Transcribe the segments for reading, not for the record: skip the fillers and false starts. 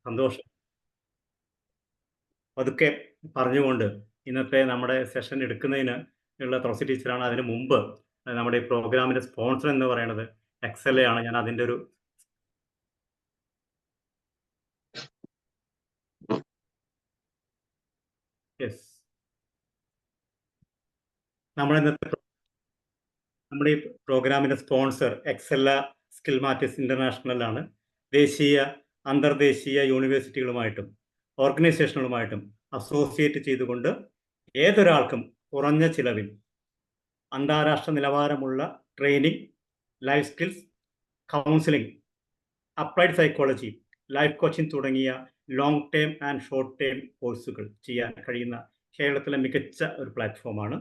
സന്തോഷം. പതുക്കെ പറഞ്ഞുകൊണ്ട് ഇന്നത്തെ നമ്മുടെ സെഷൻ എടുക്കുന്നതിന് ഉള്ള തുളസി ടീച്ചറാണ്. അതിന് മുമ്പ് നമ്മുടെ ഈ പ്രോഗ്രാമിന്റെ സ്പോൺസർ എന്ന് പറയുന്നത് എക്സെൽ ആണ്. ഞാൻ അതിന്റെ ഒരു നമ്മുടെ ഈ പ്രോഗ്രാമിന്റെ സ്പോൺസർ എക്സെല്ല സ്കിൽ മാറ്റേഴ്സ് ഇന്റർനാഷണൽ ആണ്. ദേശീയ അന്തർദേശീയ യൂണിവേഴ്സിറ്റികളുമായിട്ടും ഓർഗനൈസേഷനുകളുമായിട്ടും അസോസിയേറ്റ് ചെയ്തുകൊണ്ട് ഏതൊരാൾക്കും കുറഞ്ഞ ചിലവിൽ അന്താരാഷ്ട്ര നിലവാരമുള്ള training, life skills, counselling, applied psychology, life coaching തുടങ്ങിയ long term and short term കോഴ്സുകൾ ചെയ്യാൻ കഴിയുന്ന കേരളത്തിലെ മികച്ച ഒരു പ്ലാറ്റ്ഫോമാണ്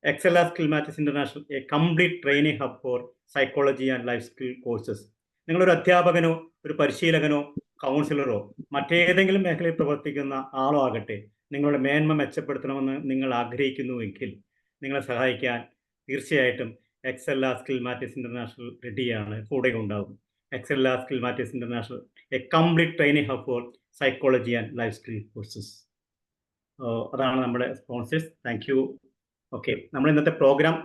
Excella skill matters international, a complete training hub for psychology and life skill courses. നിങ്ങളൊരു അധ്യാപകനോ ഒരു പരിശീലകനോ കൗൺസിലറോ മറ്റേതെങ്കിലും മേഖലയിൽ പ്രവർത്തിക്കുന്ന ആളോ ആകട്ടെ, നിങ്ങളുടെ മേന്മ മെച്ചപ്പെടുത്തണമെന്ന് നിങ്ങൾ ആഗ്രഹിക്കുന്നുവെങ്കിൽ നിങ്ങളെ സഹായിക്കാൻ തീർച്ചയായിട്ടും എക്സെല്ല സ്കിൽ മാറ്റേഴ്സ് ഇന്റർനാഷണൽ റെഡിയാണ്, കൂടെ ഉണ്ടാവും. Excella skill matters international, a complete training hub for psychology and life skill courses. അതാണ് നമ്മുടെ സ്പോൺസേഴ്സ്. Thank you. ഓക്കെ, നമ്മൾ ഇന്നത്തെ പ്രോഗ്രാം,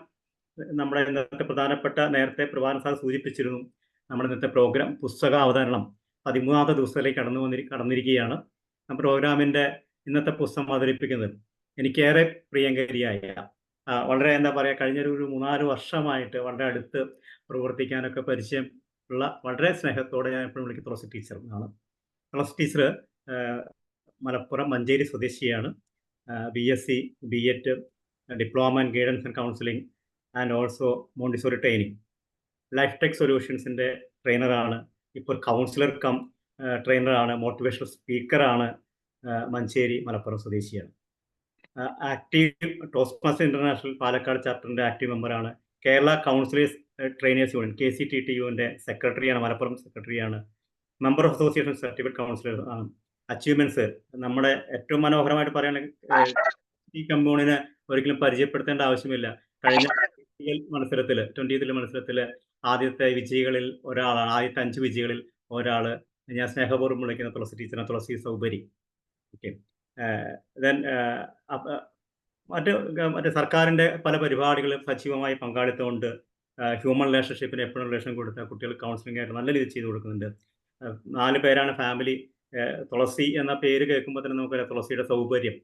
നമ്മുടെ ഇന്നത്തെ പ്രധാനപ്പെട്ട, നേരത്തെ പ്രഭാകരൻ സാർ സൂചിപ്പിച്ചിരുന്നു, നമ്മുടെ ഇന്നത്തെ പ്രോഗ്രാം പുസ്തക അവതരണം 13ാമത്തെ ദിവസത്തിലേക്ക് കടന്നിരിക്കുകയാണ്. പ്രോഗ്രാമിന്റെ ഇന്നത്തെ പുസ്തകം അവതരിപ്പിക്കുന്നത് എനിക്കേറെ പ്രിയങ്കരിയായ, വളരെ എന്താ പറയുക, കഴിഞ്ഞൊരു 3-4 വർഷമായിട്ട് വളരെ അടുത്ത് പ്രവർത്തിക്കാനൊക്കെ പരിചയം ഉള്ള, വളരെ സ്നേഹത്തോടെ ഞാൻ എപ്പോഴും വിളിക്കുന്ന തുളസി ടീച്ചർ എന്നാണ്. തുളസി ടീച്ചർ മലപ്പുറം മഞ്ചേരി സ്വദേശിയാണ്. BSc, B.Ed, diploma in guidance and counselling and also montessori training. Life tech സൊല്യൂഷൻസിൻ്റെ ട്രെയിനറാണ്. ഇപ്പോൾ കൗൺസിലർ കം ട്രെയിനറാണ്, മോട്ടിവേഷണൽ സ്പീക്കറാണ്. മഞ്ചേരി മലപ്പുറം സ്വദേശിയാണ്. ആക്റ്റീവ് ടോസ്റ്റ്മാസ്റ്റർ ഇന്റർനാഷണൽ പാലക്കാട് ചാപ്റ്ററിൻ്റെ ആക്റ്റീവ് മെമ്പറാണ്. കേരള കൗൺസിലേഴ്സ് ട്രെയിനേഴ്സ് യൂണിയൻ KCTTUവിൻ്റെ സെക്രട്ടറിയാണ്, മലപ്പുറം സെക്രട്ടറിയാണ്. Member of association certificate counsellor ആണ്. അച്ചീവ്മെന്റ്സ് നമ്മുടെ ഏറ്റവും മനോഹരമായിട്ട് പറയുകയാണെങ്കിൽ ഈ കമ്മ്യൂണിനെ ഒരിക്കലും പരിചയപ്പെടുത്തേണ്ട ആവശ്യമില്ല. കഴിഞ്ഞ മത്സരത്തിൽ 20th മത്സരത്തിൽ ആദ്യത്തെ വിജയികളിൽ ഒരാളാണ്. ആദ്യത്തെ 5 വിജയികളിൽ ഒരാൾ ഞാൻ സ്നേഹപൂർവ്വം വിളിക്കുന്ന തുളസി ടീച്ചറാണ്, തുളസി സൗബരി. ഓക്കെ, ദെൻ മറ്റ് സർക്കാരിൻ്റെ പല പരിപാടികളും സജീവമായി പങ്കാളിത്തമുണ്ട്. ഹ്യൂമൻ റിലേഷൻഷിപ്പിന് എപ്പോഴും റിലേഷൻ കൊടുത്ത കുട്ടികൾ കൗൺസിലിംഗ് ആയിട്ട് നല്ല രീതിയിൽ ചെയ്തു കൊടുക്കുന്നുണ്ട്. 4 പേരാണ് ഫാമിലി. തുളസി എന്ന പേര് കേൾക്കുമ്പോൾ തന്നെ നമുക്കറിയാം തുളസിയുടെ സൗകര്യം.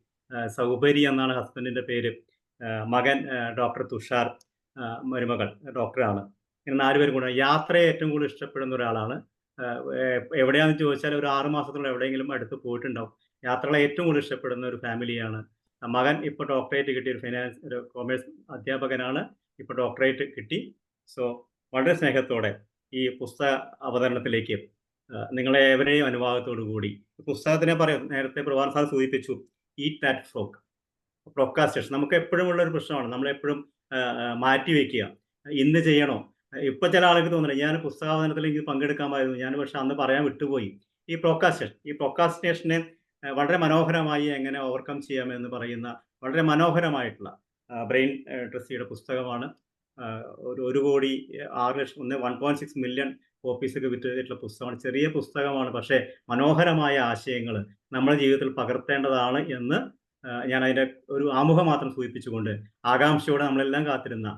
സൗബരി എന്നാണ് ഹസ്ബൻഡിൻ്റെ പേര്. മകൻ ഡോക്ടർ തുഷാർ, മരുമകൾ ഡോക്ടറാണ്. ഇങ്ങനെ 4 പേരും കൂടെ യാത്രയെ ഏറ്റവും കൂടുതൽ ഇഷ്ടപ്പെടുന്ന ഒരാളാണ്. എവിടെയാണെന്ന് ചോദിച്ചാൽ ഒരു 6 മാസത്തോളം എവിടെയെങ്കിലും അടുത്ത് പോയിട്ടുണ്ടാവും. യാത്രകളെ ഏറ്റവും കൂടുതൽ ഇഷ്ടപ്പെടുന്ന ഒരു ഫാമിലിയാണ്. മകൻ ഇപ്പോൾ ഡോക്ടറേറ്റ് കിട്ടിയ ഒരു കൊമേഴ്സ് അധ്യാപകനാണ്, ഇപ്പോൾ ഡോക്ടറേറ്റ് കിട്ടി. സോ വളരെ സ്നേഹത്തോടെ ഈ പുസ്തക അവതരണത്തിലേക്ക് നിങ്ങളെ ഏവരെയും അനുവാദത്തോടു കൂടി പുസ്തകത്തിനെ പറയാം. നേരത്തെ പ്രഭാകരൻ സാർ സൂചിപ്പിച്ചു, ഈറ്റ് ദാറ്റ് ഫ്രോഗ്, പ്രൊക്കാസ്റ്റേഷൻ. നമുക്ക് എപ്പോഴും ഉള്ള ഒരു പ്രശ്നമാണ്, നമ്മളെപ്പോഴും മാറ്റി വയ്ക്കുക. ഇന്ന് ചെയ്യണോ? ഇപ്പം ചില ആൾക്ക് തോന്നുന്നില്ല, ഞാൻ പുസ്തകാവതരണത്തിൽ എനിക്ക് പങ്കെടുക്കാമായിരുന്നു, ഞാൻ പക്ഷെ അന്ന് പറയാൻ വിട്ടുപോയി. ഈ പ്രൊക്കാസ്റ്റേഷനെ വളരെ മനോഹരമായി എങ്ങനെ ഓവർകം ചെയ്യാമെന്ന് പറയുന്ന വളരെ മനോഹരമായിട്ടുള്ള ബ്രെയിൻ ട്രസ്റ്റിയുടെ പുസ്തകമാണ്. 1.6 മില്യൺ കോപ്പീസൊക്കെ വിറ്റിട്ടുള്ള പുസ്തകമാണ്. ചെറിയ പുസ്തകമാണ്, പക്ഷേ മനോഹരമായ ആശയങ്ങൾ നമ്മുടെ ജീവിതത്തിൽ പകർത്തേണ്ടതാണ് എന്ന് ഞാൻ അതിൻ്റെ ഒരു ആമുഖം മാത്രം സൂചിപ്പിച്ചുകൊണ്ട് ആകാംക്ഷയോടെ നമ്മളെല്ലാം കാത്തിരുന്ന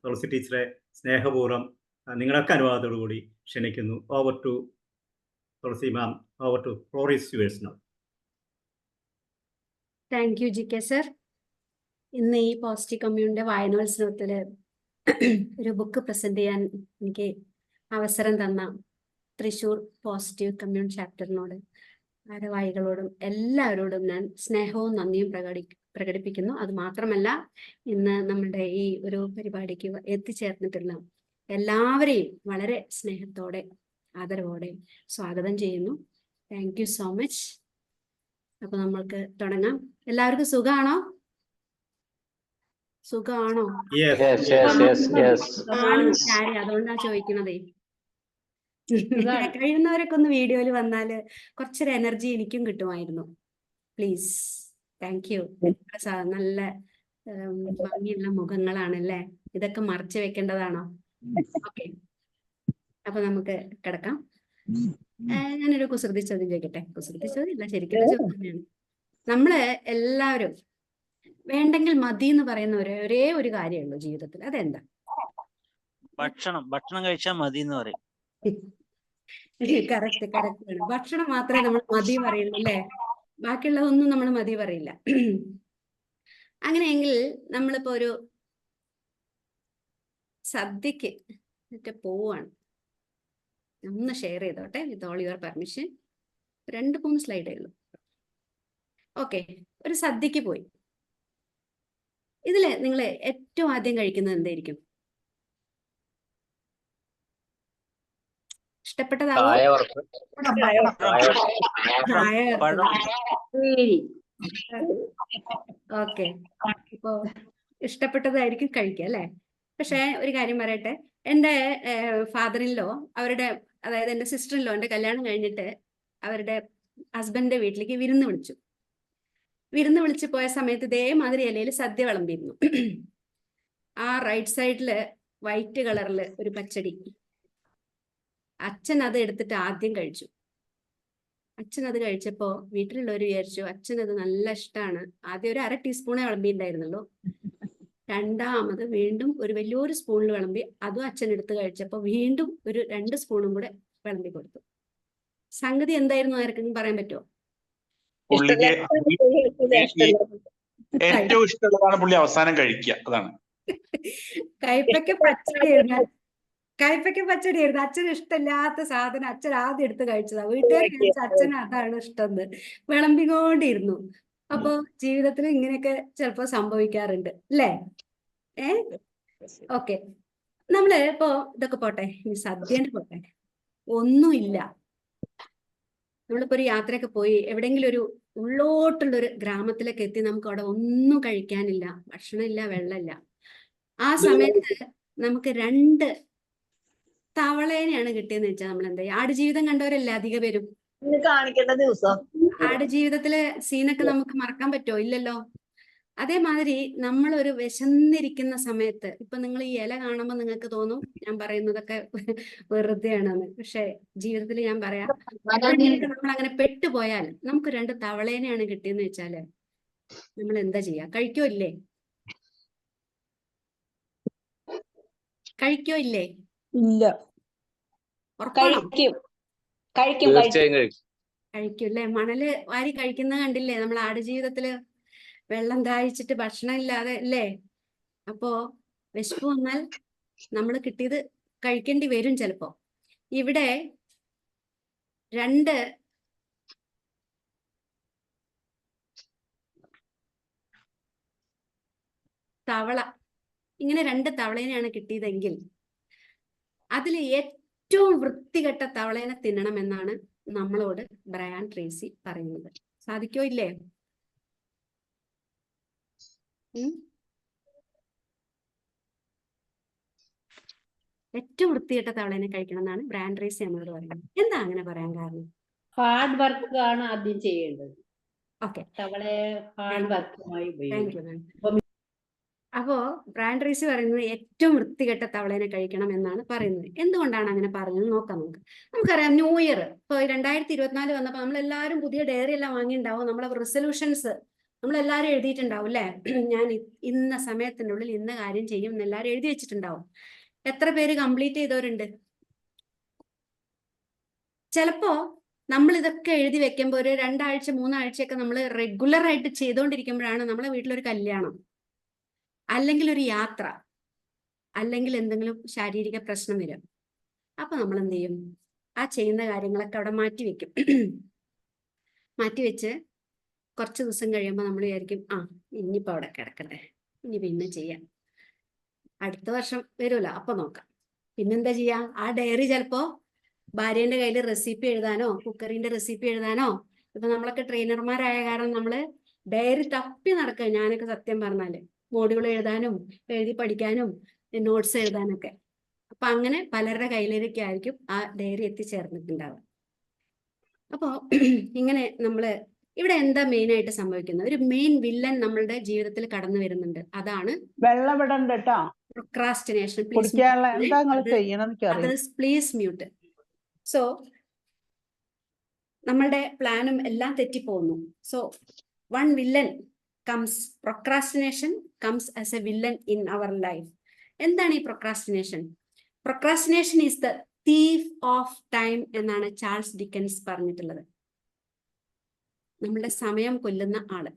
തുളസി ടീച്ചറെ സ്നേഹപൂർവ്വം നിങ്ങളൊക്കെ അനുവാദത്തോടു കൂടി ക്ഷണിക്കുന്നു. Over to Thulasi ma'am, over to floor is yours now. Thank you GK sir. ഇന്ന് ഈ പോസിറ്റീവ് കമ്മ്യൂണിന്റെ വായനോത്സവത്തിൽ ഒരു ബുക്ക് പ്രസന്റ് ചെയ്യാൻ എനിക്ക് അവസരം തന്ന തൃശ്ശൂർ പോസിറ്റീവ് കമ്മ്യൂൺ ചാപ്റ്ററിനോട്, ഭാരവാഹികളോടും എല്ലാവരോടും ഞാൻ സ്നേഹവും നന്ദിയും പ്രകടിപ്പിക്കുന്നു. അത് മാത്രമല്ല, ഇന്ന് നമ്മുടെ ഈ ഒരു പരിപാടിക്ക് എത്തിച്ചേർന്നിട്ടുള്ള എല്ലാവരെയും വളരെ സ്നേഹത്തോടെ ആദരവോടെ സ്വാഗതം ചെയ്യുന്നു. Thank you so much. അപ്പൊ നമ്മൾക്ക് തുടങ്ങാം. എല്ലാവർക്കും സുഖാണോ? സുഖാണോ? അതുകൊണ്ടാണ് ചോദിക്കണതേ. കഴിയുന്നവരൊക്കെ ഒന്ന് വീഡിയോയിൽ വന്നാല് കുറച്ചൊരു എനർജി എനിക്കും കിട്ടുമായിരുന്നു. പ്ലീസ്. Thank you. നല്ല ഭംഗിയുള്ള മുഖങ്ങളാണല്ലേ. ഇതൊക്കെ മറച്ചു വെക്കേണ്ടതാണോ? ഓക്കെ, അപ്പൊ നമുക്ക് കിടക്കാം. ഞാനൊരു കുസൃതി ചോദ്യം ചോദിക്കട്ടെ. കുസൃതി ചോദ്യം ഇല്ല, ശരിക്കുള്ള ചോദ്യം തന്നെയാണ്. നമ്മള് എല്ലാവരും വേണ്ടെങ്കിൽ മതി എന്ന് പറയുന്ന ഒരേ ഒരു കാര്യമുള്ളൂ ജീവിതത്തിൽ, അതെന്താ? ഭക്ഷണം കഴിച്ചാൽ മതി എന്ന് പറയും. കറക്റ്റ് ആണ്. ഭക്ഷണം മാത്രമേ നമ്മൾ മതി പറയുള്ളൂ അല്ലേ? ബാക്കിയുള്ളതൊന്നും നമ്മൾ മതി പറയില്ല. അങ്ങനെയെങ്കിൽ നമ്മളിപ്പോ ഒരു സദ്യക്ക് പോവാണ്. ഒന്ന് ഷെയർ ചെയ്തോട്ടെ വിത്ത് ഓൾ യുവർ പെർമിഷൻ. 2-3 സ്ലൈഡേ ഉള്ളൂ. ഓക്കെ, ഒരു സദ്യക്ക് പോയി. ഇതില് നിങ്ങൾ ഏറ്റവും ആദ്യം കഴിക്കുന്നത് എന്തായിരിക്കും? ഇഷ്ടപ്പെട്ടതാവോ? ഓക്കെ, ഇപ്പോ ഇഷ്ടപ്പെട്ടതായിരിക്കും കഴിക്കുക അല്ലെ? പക്ഷെ ഒരു കാര്യം പറയട്ടെ, എൻ്റെ ഫാദറിൻലോ അവരുടെ, അതായത് എൻ്റെ സിസ്റ്ററിൻലോ എൻ്റെ കല്യാണം കഴിഞ്ഞിട്ട് അവരുടെ ഹസ്ബൻഡിന്റെ വീട്ടിലേക്ക് വിരുന്ന് വിളിച്ചു പോയ സമയത്ത് ഇതേമാതിരി ഇലയിൽ സദ്യ വിളമ്പിയിരുന്നു. ആ റൈറ്റ് സൈഡില് വൈറ്റ് കളറില് ഒരു പച്ചടി. അച്ഛൻ അത് എടുത്തിട്ട് ആദ്യം കഴിച്ചു. അച്ഛൻ അത് കഴിച്ചപ്പോ വീട്ടിലുള്ളവർ വിചാരിച്ചു അച്ഛൻ അത് നല്ല ഇഷ്ടമാണ്. ആദ്യം ഒരു 1/2 ടീസ്പൂണേ വിളമ്പിണ്ടായിരുന്നുള്ളൂ. രണ്ടാമത് വീണ്ടും ഒരു വലിയൊരു സ്പൂണിൽ വിളമ്പി, അതും അച്ഛൻ എടുത്ത് കഴിച്ചപ്പോ വീണ്ടും ഒരു 2 സ്പൂണും കൂടെ വിളമ്പി കൊടുത്തു. സംഗതി എന്തായിരുന്നു ആർക്കെങ്കിലും പറയാൻ പറ്റുമോ? ഏറ്റവും ഇഷ്ടമുള്ളതാണ് പുള്ളി അവസാനം കഴിക്കുക. അതാണ് കയ്പയ്ക്ക പച്ചടിയായിരുന്നു. അച്ഛന് ഇഷ്ടമില്ലാത്ത സാധനം അച്ഛൻ ആദ്യം എടുത്ത് കഴിച്ചതാ. വീട്ടുകാർ കഴിച്ച അച്ഛന് അതാണ് ഇഷ്ടം വിളമ്പിക്കൊണ്ടിരുന്നു. അപ്പൊ ജീവിതത്തിൽ ഇങ്ങനെയൊക്കെ ചിലപ്പോ സംഭവിക്കാറുണ്ട് അല്ലേ? ഓക്കെ, നമ്മള് ഇപ്പോ ഇതൊക്കെ പോട്ടെ, ഇനി സദ്യന്റെ പോട്ടെ. ഒന്നുമില്ല, നമ്മളിപ്പോ ഒരു യാത്രയൊക്കെ പോയി എവിടെയെങ്കിലും ഒരു ഉള്ളോട്ടുള്ളൊരു ഗ്രാമത്തിലേക്ക് എത്തി, നമുക്ക് അവിടെ ഒന്നും കഴിക്കാനില്ല, ഭക്ഷണമില്ല, വെള്ളമില്ല. ആ സമയത്ത് നമുക്ക് 2 തവളേനെയാണ് കിട്ടിയെന്ന് വെച്ചാൽ നമ്മൾ എന്താ ചെയ്യുക? ആടുജീവിതം കണ്ടവരല്ലേ അധിക പേരും? കാണിക്കേണ്ട ദിവസം ആടുജീവിതത്തിലെ സീനൊക്കെ നമുക്ക് മറക്കാൻ പറ്റുമോ? ഇല്ലല്ലോ. അതേമാതിരി നമ്മൾ ഒരു വിശന്നിരിക്കുന്ന സമയത്ത്, ഇപ്പൊ നിങ്ങൾ ഈ ഇല കാണുമ്പോൾ നിങ്ങൾക്ക് തോന്നും ഞാൻ പറയുന്നതൊക്കെ വെറുതെയാണെന്ന്. പക്ഷെ ജീവിതത്തിൽ ഞാൻ പറയാം, നമ്മൾ അങ്ങനെ പെട്ടുപോയാൽ നമുക്ക് 2 തവളേനെയാണ് കിട്ടിയെന്ന് വെച്ചാല് നമ്മൾ എന്താ ചെയ്യാ? കഴിക്കോ ഇല്ലേ? ഇല്ല. കഴിക്കും അല്ലേ? മണല് വാരി കഴിക്കുന്നത് കണ്ടില്ലേ നമ്മൾ ആടുജീവിതത്തില്? വെള്ളം ദാഹിച്ചിട്ട് ഭക്ഷണം ഇല്ലാതെ അല്ലേ? അപ്പോ വിശപ്പ് വന്നാൽ നമ്മൾ കിട്ടിയത് കഴിക്കേണ്ടി വരും ചിലപ്പോ. ഇവിടെ 2 തവള, ഇങ്ങനെ 2 തവളേനെയാണ് കിട്ടിയതെങ്കിൽ അതിൽ ഏറ്റവും വൃത്തികെട്ട തവളേനെ തിന്നണമെന്നാണ് നമ്മളോട് ബ്രയാൻ ട്രേസി പറയുന്നത്. സാധിക്കോ ഇല്ലേ? ഏറ്റവും വൃത്തികെട്ട തവളേനെ കഴിക്കണം എന്നാണ് ബ്രയാൻ ട്രേസി നമ്മളോട് പറയുന്നത്. എന്താ അങ്ങനെ പറയാൻ കാരണം? ഹാർഡ് വർക്ക് ആണ് ആദ്യം ചെയ്യേണ്ടത്. ഓക്കെ, തവളെ ഹാർഡ് വർക്കുമായി ഉപയോഗിക്കും. അപ്പോ ബ്രയാൻ ട്രേസി പറയുന്നത് ഏറ്റവും വൃത്തികെട്ട തവളേനെ കഴിക്കണം എന്നാണ് പറയുന്നത്. എന്തുകൊണ്ടാണ് അങ്ങനെ പറഞ്ഞത് നോക്കാം നമുക്ക്. നമുക്കറിയാം ന്യൂ ഇയർ ഇപ്പൊ 2024 വന്നപ്പോ നമ്മളെല്ലാവരും പുതിയ ഡയറി എല്ലാം വാങ്ങിയിട്ടുണ്ടാവും. നമ്മളെ റിസൊല്യൂഷൻസ് നമ്മളെല്ലാവരും എഴുതിയിട്ടുണ്ടാവും അല്ലെ? ഞാൻ ഇന്ന സമയത്തിനുള്ളിൽ ഇന്ന കാര്യം ചെയ്യും എന്ന് എല്ലാവരും എഴുതി വെച്ചിട്ടുണ്ടാവും. എത്ര പേര് കംപ്ലീറ്റ് ചെയ്തവരുണ്ട്? ചിലപ്പോ നമ്മൾ ഇതൊക്കെ എഴുതി വെക്കുമ്പോൾ ഒരു 2 ആഴ്ച 3 ആഴ്ചയൊക്കെ നമ്മൾ റെഗുലർ ആയിട്ട് ചെയ്തുകൊണ്ടിരിക്കുമ്പോഴാണ് നമ്മളെ വീട്ടിലൊരു കല്യാണം, അല്ലെങ്കിൽ ഒരു യാത്ര, അല്ലെങ്കിൽ എന്തെങ്കിലും ശാരീരിക പ്രശ്നം വരും. അപ്പൊ നമ്മൾ എന്ത് ചെയ്യും? ആ ചെയ്യുന്ന കാര്യങ്ങളൊക്കെ അവിടെ മാറ്റിവെക്കും. മാറ്റിവെച്ച് കുറച്ച് ദിവസം കഴിയുമ്പോൾ നമ്മൾ വിചാരിക്കും ഇനിയിപ്പോ അവിടെ കിടക്കട്ടെ, ഇനി പിന്നെ ചെയ്യാം, അടുത്ത വർഷം വരുമല്ലോ അപ്പൊ നോക്കാം. പിന്നെന്താ ചെയ്യാ? ആ ഡയറി ചിലപ്പോ ഭാര്യേന്റെ കയ്യിൽ റെസിപ്പി എഴുതാനോ കുക്കറിന്റെ റെസിപ്പി എഴുതാനോ, ഇപ്പൊ നമ്മളൊക്കെ ട്രെയിനർമാരായ കാരണം നമ്മള് ഡയറി തപ്പി നടക്കുക. ഞാനൊക്കെ സത്യം പറഞ്ഞാല് മോഡ്യൂൾ എഴുതാനും എഴുതി പഠിക്കാനും നോട്ട്സ് എഴുതാനൊക്കെ. അപ്പൊ അങ്ങനെ പലരുടെ കയ്യിലേക്ക് ആയിരിക്കും ആ ഡയറി എത്തിച്ചേർന്നിട്ടുണ്ടാവുക. അപ്പോ ഇങ്ങനെ നമ്മള് ഇവിടെ എന്താ മെയിൻ ആയിട്ട് സംഭവിക്കുന്നത്? ഒരു മെയിൻ വില്ലൻ നമ്മളുടെ ജീവിതത്തിൽ കടന്നു വരുന്നുണ്ട്. അതാണ് പ്രൊക്രാസ്റ്റിനേഷൻ. Please mute. സോ നമ്മളുടെ പ്ലാനും എല്ലാം തെറ്റിപ്പോകുന്നു. So one villain comes, procrastination comes as a villain in our life. എന്താണ് ഈ procrastination? Procrastination is the thief of time എന്നാണ് ചാൾസ് ഡിക്കൻസ് പറഞ്ഞിട്ടുള്ളത്. നമ്മളുടെ സമയം കൊല്ലുന്ന ആള്.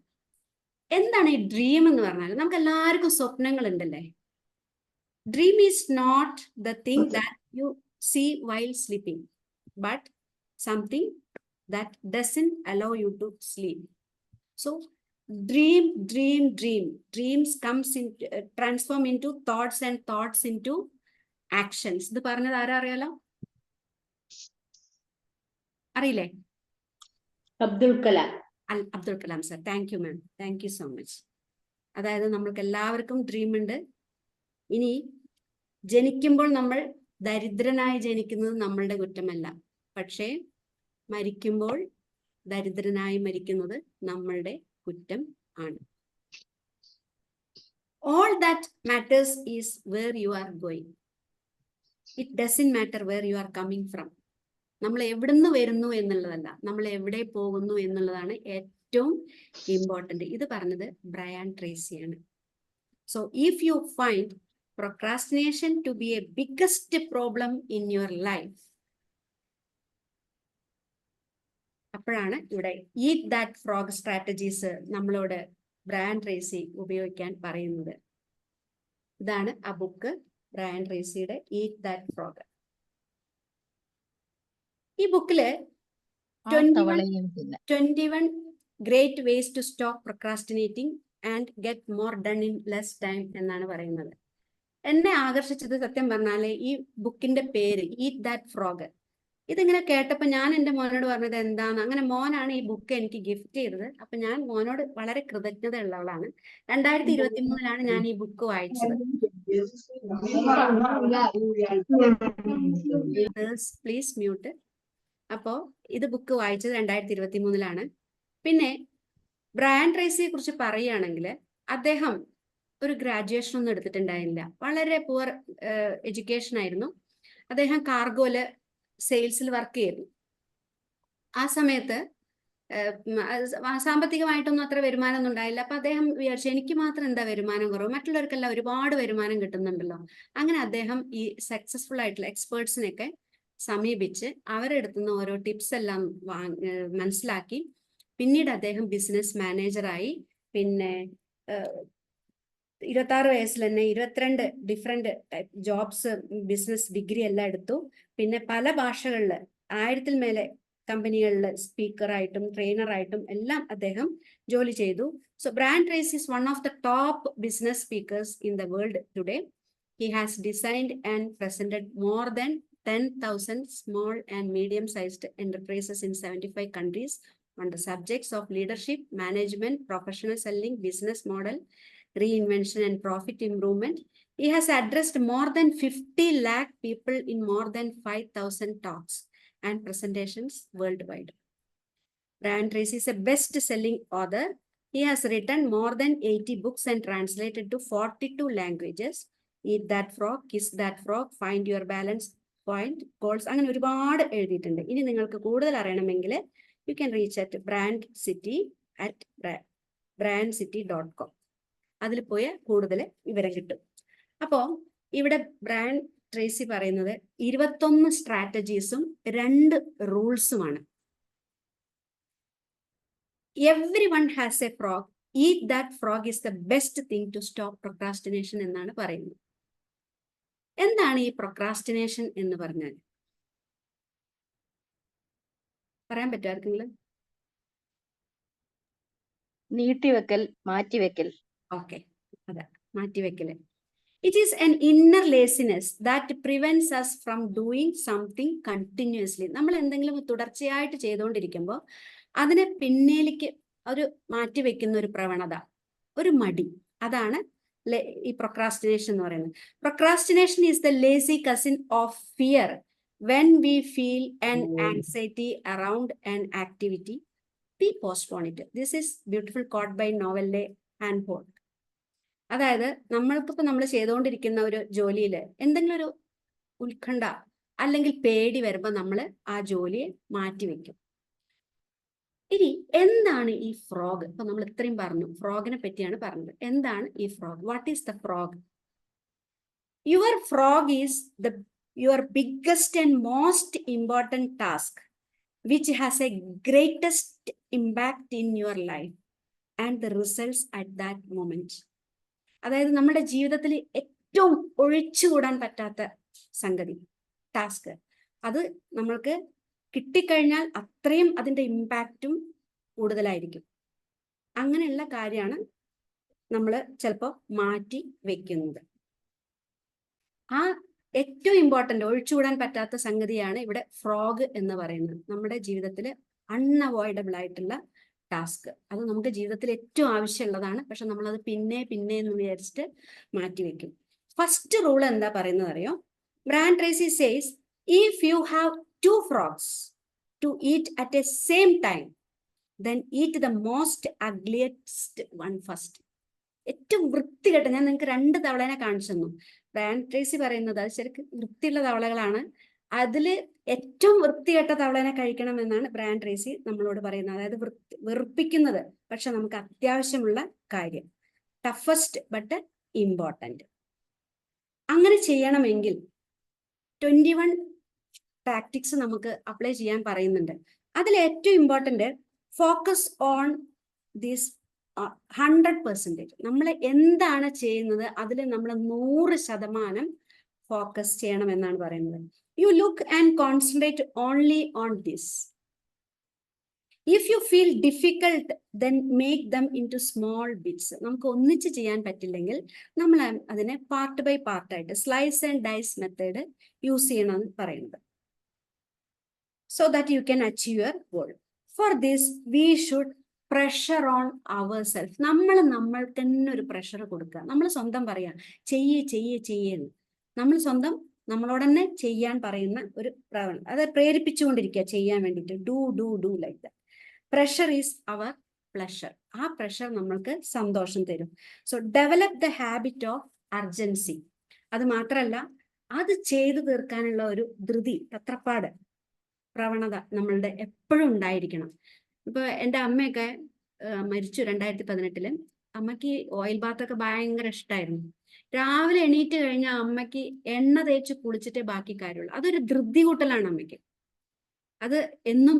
എന്താണ് ഈ ഡ്രീം എന്ന് പറഞ്ഞാൽ? നമുക്ക് എല്ലാവർക്കും സ്വപ്നങ്ങൾ ഉണ്ടല്ലേ. Dream is not the thing that you see while sleeping, but something that doesn't allow you to sleep. So dreams comes in, transform into thoughts and thoughts into actions. ഇത് പറഞ്ഞത് ആരാ അറിയാലോ? അറിയില്ലേ? Abdul Kalam. Abdul Kalam sir. Thank you ma'am, thank you so much. അതായത് നമ്മൾക്ക് എല്ലാവർക്കും dream ഉണ്ട്. ഇനി ജനിക്കുമ്പോൾ നമ്മൾ ദരിദ്രനായി ജനിക്കുന്നത് നമ്മളുടെ കുറ്റമല്ല, പക്ഷേ മരിക്കുമ്പോൾ ദരിദ്രനായി മരിക്കുന്നത് നമ്മളുടെ കുറ്റം ആണ്. All that matters is where you are going. It doesn't matter where you are coming from. നമ്മൾ എവിടുന്ന് വരുന്നു എന്നുള്ളതല്ല, നമ്മൾ എവിടെ പോകുന്നു എന്നുള്ളതാണ് ഏറ്റവും ഇമ്പോർട്ടന്റ്. ഇത് പറഞ്ഞത് Brian ട്രേസിയാണ്. So if you find procrastination to be a biggest problem in your life, അപ്പോഴാണ് ഇവിടെ ഈറ്റ് ദാറ്റ് ഫ്രോഗ് സ്ട്രാറ്റജീസ് നമ്മളോട് ബ്രയാൻ ട്രേസി ഉപയോഗിക്കാൻ പറയുന്നത്. ഇതാണ് ആ ബുക്ക്, ബ്രയാൻ ട്രേസിയുടെ ഈറ്റ് ദാറ്റ് ഫ്രോഗ്. ഈ ബുക്കില് 21 great ways to stop procrastinating and get more done in less time എന്നാണ് പറയുന്നത്. എന്നെ ആകർഷിച്ചത് സത്യം പറഞ്ഞാല് ഈ ബുക്കിന്റെ പേര് ഈറ്റ് ദാറ്റ് ഫ്രോഗ്. ഇതിങ്ങനെ കേട്ടപ്പോ ഞാൻ എൻ്റെ മോനോട് പറഞ്ഞത് എന്താന്ന്, അങ്ങനെ മോനാണ് ഈ ബുക്ക് എനിക്ക് ഗിഫ്റ്റ് ചെയ്തത്. അപ്പൊ ഞാൻ മോനോട് വളരെ കൃതജ്ഞത ഉള്ളവളാണ്. 2023 ഞാൻ ഈ ബുക്ക് വായിച്ചത്. Please mute. അപ്പോ ഇത് ബുക്ക് വായിച്ചത് 2023. പിന്നെ ബ്രയാൻ ട്രേസിയെ കുറിച്ച് പറയുകയാണെങ്കിൽ അദ്ദേഹം ഒരു ഗ്രാജുവേഷൻ ഒന്നും എടുത്തിട്ടുണ്ടായില്ല. വളരെ പുവർ എഡ്യൂക്കേഷൻ ആയിരുന്നു. അദ്ദേഹം കാർഗോയില് സെയിൽസിൽ വർക്ക് ചെയ്തു. ആ സമയത്ത് സാമ്പത്തികമായിട്ടൊന്നും അത്ര വരുമാനം ഒന്നും ഉണ്ടായില്ല. അപ്പൊ അദ്ദേഹം വിചാരിച്ചു എനിക്ക് മാത്രം എന്താ വരുമാനം കുറവ്, മറ്റുള്ളവർക്കെല്ലാം ഒരുപാട് വരുമാനം കിട്ടുന്നുണ്ടല്ലോ. അങ്ങനെ അദ്ദേഹം ഈ സക്സസ്ഫുൾ ആയിട്ടുള്ള എക്സ്പേർട്സിനെയൊക്കെ സമീപിച്ച് അവരെടുത്തുനിന്ന് ഓരോ ടിപ്സ് എല്ലാം മനസ്സിലാക്കി പിന്നീട് അദ്ദേഹം ബിസിനസ് മാനേജറായി. പിന്നെ 26 വയസ്സിൽ തന്നെ 22 ഡിഫറെന്റ് ജോബ്സ്, ബിസിനസ് ഡിഗ്രി എല്ലാം എടുത്തു. പിന്നെ പല ഭാഷകളിൽ 1000-ൽ മേലെ കമ്പനികളിൽ സ്പീക്കറായിട്ടും ട്രെയിനറായിട്ടും എല്ലാം അദ്ദേഹം ജോലി ചെയ്തു. So Brian Tracy is one of the top business speakers in the world today. He has designed and presented more than 10,000 small and medium-sized enterprises in 75 countries on the subjects of leadership, management, professional selling, business model, reinvention and profit improvement. He has addressed more than 50 lakh people in more than 5,000 talks and presentations worldwide. Brian Tracy is a best-selling author. He has written more than 80 books and translated to 42 languages. Eat that frog, kiss that frog, find your balance point, goals. അങ്ങനെ ഒരുപാട് എഴുതിയിട്ടുണ്ട്. ഇനി നിങ്ങൾക്ക് കൂടുതൽ അറിയണമെങ്കിൽ you can reach at bryancity@bryancity.com. അതിൽ പോയ കൂടുതൽ വിവരം കിട്ടും. അപ്പോ ഇവിടെ ബ്രയാൻ ട്രേസി പറയുന്നത് 21 സ്ട്രാറ്റജീസും 2 റൂൾസുമാണ്. Everyone has a frog. Eat that frog is the best thing to stop procrastination എന്നാണ് പറയുന്നത്. എന്താണ് ഈ പ്രൊക്രാസ്റ്റിനേഷൻ എന്ന് പറഞ്ഞാൽ? പറയാൻ പറ്റുമോ ആർക്കെങ്കിലും? നീട്ടിവെക്കൽ, മാറ്റിവെക്കൽ. ഓക്കെ, അതെ, മാറ്റിവെക്കല്. It is an inner laziness that prevents us from doing something continuously. നമ്മൾ എന്തെങ്കിലും തുടർച്ചയായിട്ട് ചെയ്തുകൊണ്ടിരിക്കുമ്പോൾ അതിനെ പിന്നിലേക്ക് ഒരു മാറ്റിവെക്കുന്ന ഒരു പ്രവണത, ഒരു മടി, അതാണ് ഈ പ്രൊക്രാസ്റ്റിനേഷൻ എന്ന് പറയുന്നത്. Procrastination is the lazy cousin of fear. When we feel an anxiety around an activity, we postpone it. This is beautiful quote by Noelle Hanford. അതായത് നമ്മൾക്കിപ്പോൾ നമ്മൾ ചെയ്തുകൊണ്ടിരിക്കുന്ന ഒരു ജോലിയിൽ എന്തെങ്കിലും ഒരു ഉത്കണ്ഠ അല്ലെങ്കിൽ പേടി വരുമ്പോൾ നമ്മൾ ആ ജോലിയെ മാറ്റിവെക്കും. ഇനി എന്താണ് ഈ ഫ്രോഗ്? ഇപ്പൊ നമ്മൾ ഇത്രയും പറഞ്ഞു, ഫ്രോഗിനെ പറ്റിയാണ് പറഞ്ഞത്. എന്താണ് ഈ frog? What is the frog? Your frog is your biggest and most important task which has a greatest impact in your life and the results at that moment. അതായത് നമ്മുടെ ജീവിതത്തിൽ ഏറ്റവും ഒഴിച്ചുകൂടാൻ പറ്റാത്ത സംഗതി, ടാസ്ക്, അത് നമ്മൾക്ക് കിട്ടിക്കഴിഞ്ഞാൽ അത്രയും അതിൻ്റെ ഇമ്പാക്റ്റും കൂടുതലായിരിക്കും. അങ്ങനെയുള്ള കാര്യമാണ് നമ്മൾ ചിലപ്പോൾ മാറ്റി വെക്കുന്നത്. ആ ഏറ്റവും ഇമ്പോർട്ടൻ്റ്, ഒഴിച്ചുകൂടാൻ പറ്റാത്ത സംഗതിയാണ് ഇവിടെ ഫ്രോഗ് എന്ന് പറയുന്നത്. നമ്മുടെ ജീവിതത്തിൽ അൺഅവോയ്ഡബിൾ ആയിട്ടുള്ള ടാസ്ക്, അത് നമുക്ക് ജീവിതത്തിൽ ഏറ്റവും ആവശ്യമുള്ളതാണ്. പക്ഷെ നമ്മളത് പിന്നെ എന്ന് വിചാരിച്ചിട്ട് മാറ്റിവെക്കും. ഫസ്റ്റ് റൂൾ എന്താ പറയുന്നത് അറിയോ? Brand Tracy says, if you have 2 frogs to eat at a same time, then eat the most ugliest one first. ഏറ്റവും വൃത്തികെട്ട, ഞാൻ നിങ്ങൾക്ക് 2 തവളേനെ കാണിച്ചു തന്നു. ബ്രാൻഡ് ട്രേസി പറയുന്നത് അത് ശരിക്കും വൃത്തിയുള്ള തവളകളാണ്. അതിൽ ഏറ്റവും വൃത്തികെട്ട തവളേനെ കഴിക്കണം എന്നാണ് ബ്രാൻഡ് ട്രേസി നമ്മളോട് പറയുന്നത്. അതായത് വെറുപ്പിക്കുന്നത് പക്ഷെ നമുക്ക് അത്യാവശ്യമുള്ള കാര്യം, ടഫസ്റ്റ് ബട്ട് ഇമ്പോർട്ടൻറ്റ്. അങ്ങനെ ചെയ്യണമെങ്കിൽ 21 ടാക്ടിക്സ് നമുക്ക് അപ്ലൈ ചെയ്യാൻ പറയുന്നുണ്ട്. അതിൽ ഏറ്റവും ഇമ്പോർട്ടൻ്റ്, ഫോക്കസ് ഓൺ ദീസ് 100%. നമ്മൾ എന്താണ് ചെയ്യുന്നത് അതിൽ നമ്മൾ 100% ഫോക്കസ് ചെയ്യണം എന്നാണ് പറയുന്നത്. You look and concentrate only on this. If you feel difficult then make them into small bits. നമുക്ക് ഒന്നിച്ച് ചെയ്യാൻ പറ്റില്ലെങ്കിൽ നമ്മൾ അതിനെ പാർട്ട് ബൈ പാർട്ടായിട്ട് slice and dice method use ചെയ്യണമെന്ന് പറയുന്നത്. So that you can achieve your goal. For this we should pressure on our self. നമ്മൾക്ക് തന്നെ ഒരു പ്രഷർ കൊടുക്കുക. നമ്മൾ സ്വന്തം പറയാ ചെയ്യുന്നു. നമ്മൾ സ്വന്തം നമ്മളോട് തന്നെ ചെയ്യാൻ പറയുന്ന ഒരു പ്രവണത, അത് പ്രേരിപ്പിച്ചുകൊണ്ടിരിക്കുക ചെയ്യാൻ വേണ്ടിയിട്ട്. Do like that. Pressure is our pleasure. ആ പ്രഷർ നമ്മൾക്ക് സന്തോഷം തരും. So develop the habit of urgency. അത് മാത്രമല്ല, അത് ചെയ്തു തീർക്കാനുള്ള ഒരു ധൃതി, തത്രപ്പാട്, പ്രവണത നമ്മളുടെ എപ്പോഴും ഉണ്ടായിരിക്കണം. ഇപ്പൊ എൻ്റെ അമ്മയൊക്കെ മരിച്ചു 2018. അമ്മയ്ക്ക് ഓയിൽ ബാത്തൊക്കെ ഭയങ്കര ഇഷ്ടമായിരുന്നു. രാവിലെ എണീറ്റ് കഴിഞ്ഞാൽ അമ്മയ്ക്ക് എണ്ണ തേച്ച് കുളിച്ചിട്ടേ ബാക്കി കാര്യമുള്ളൂ. അതൊരു ധൃതി കൂട്ടലാണ് അമ്മയ്ക്ക്. അത് എന്നും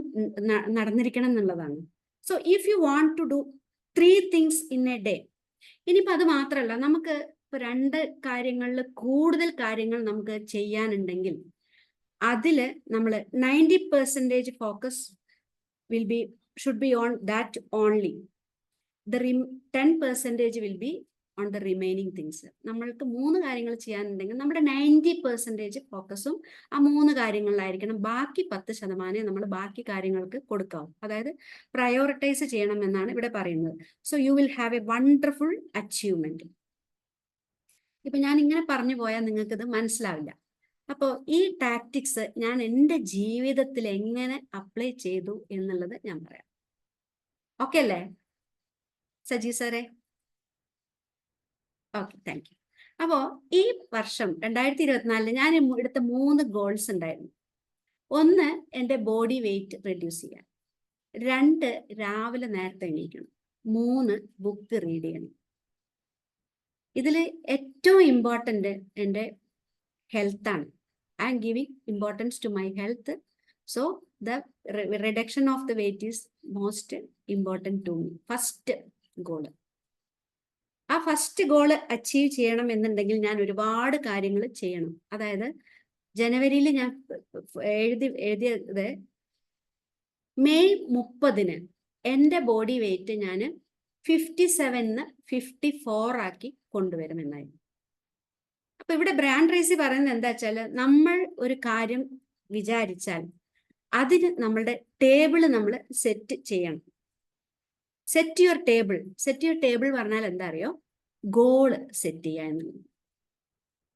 നടന്നിരിക്കണം എന്നുള്ളതാണ്. So if you want to do 3 things in a day. ഇനിയിപ്പോൾ അത് മാത്രമല്ല, നമുക്ക് ഇപ്പൊ 2 കാര്യങ്ങളിൽ കൂടുതൽ കാര്യങ്ങൾ നമുക്ക് ചെയ്യാനുണ്ടെങ്കിൽ അതിൽ നമ്മൾ 90% focus should be on that only. The 10% will be on the remaining things. നമ്മൾക്ക് 3 കാര്യങ്ങൾ ചെയ്യാനുണ്ടെങ്കിൽ നമ്മുടെ 90% ഫോക്കസും ആ 3 കാര്യങ്ങളിലായിരിക്കണം. ബാക്കി 10% നമ്മൾ ബാക്കി കാര്യങ്ങൾക്ക് കൊടുക്കാവും. അതായത് പ്രയോറിറ്റൈസ് ചെയ്യണം എന്നാണ് ഇവിടെ പറയുന്നത്. So you will have A wonderful achievement. ഇപ്പൊ ഞാൻ ഇങ്ങനെ പറഞ്ഞു പോയാൽ നിങ്ങൾക്കിത് മനസ്സിലാവില്ല. അപ്പോൾ ഈ ടാക്ടിക്സ് ഞാൻ എൻ്റെ ജീവിതത്തിൽ എങ്ങനെ അപ്ലൈ ചെയ്തു എന്നുള്ളത് ഞാൻ പറയാം. ഓക്കെ അല്ലേ സജി സാറേ? Okay, thank you. അപ്പോൾ ഈ വർഷം 2024 ഞാൻ എടുത്ത 3 ഗോൾസ് ഉണ്ടായിരുന്നു. 1, എൻ്റെ ബോഡി വെയിറ്റ് റെഡ്യൂസ് ചെയ്യാൻ. 2, രാവിലെ നേരത്തെ എണീക്കണം. 3, ബുക്ക് റീഡ് ചെയ്യണം. ഇതിൽ ഏറ്റവും ഇമ്പോർട്ടൻ്റ് എൻ്റെ ഹെൽത്താണ്. I am giving importance to my health. So the reduction of the weight is most important to me. First goal. ആ ഫസ്റ്റ് ഗോൾ അച്ചീവ് ചെയ്യണം എന്നുണ്ടെങ്കിൽ ഞാൻ ഒരുപാട് കാര്യങ്ങൾ ചെയ്യണം. അതായത് ജനുവരിയിൽ ഞാൻ എഴുതിയത് മെയ് 30 എൻ്റെ ബോഡി വെയിറ്റ് ഞാൻ 57 54 ആക്കി കൊണ്ടുവരുമെന്നായിരുന്നു. അപ്പൊ ഇവിടെ ബ്രാൻഡ് ട്രേസി പറയുന്നത് എന്താ വെച്ചാൽ, നമ്മൾ ഒരു കാര്യം വിചാരിച്ചാൽ അതിന് നമ്മളുടെ ടേബിള് നമ്മൾ സെറ്റ് ചെയ്യണം. സെറ്റ് യുവർ ടേബിൾ പറഞ്ഞാൽ എന്താ അറിയോ? ഗോള് സെറ്റ് ചെയ്യുക എന്നുള്ളത്.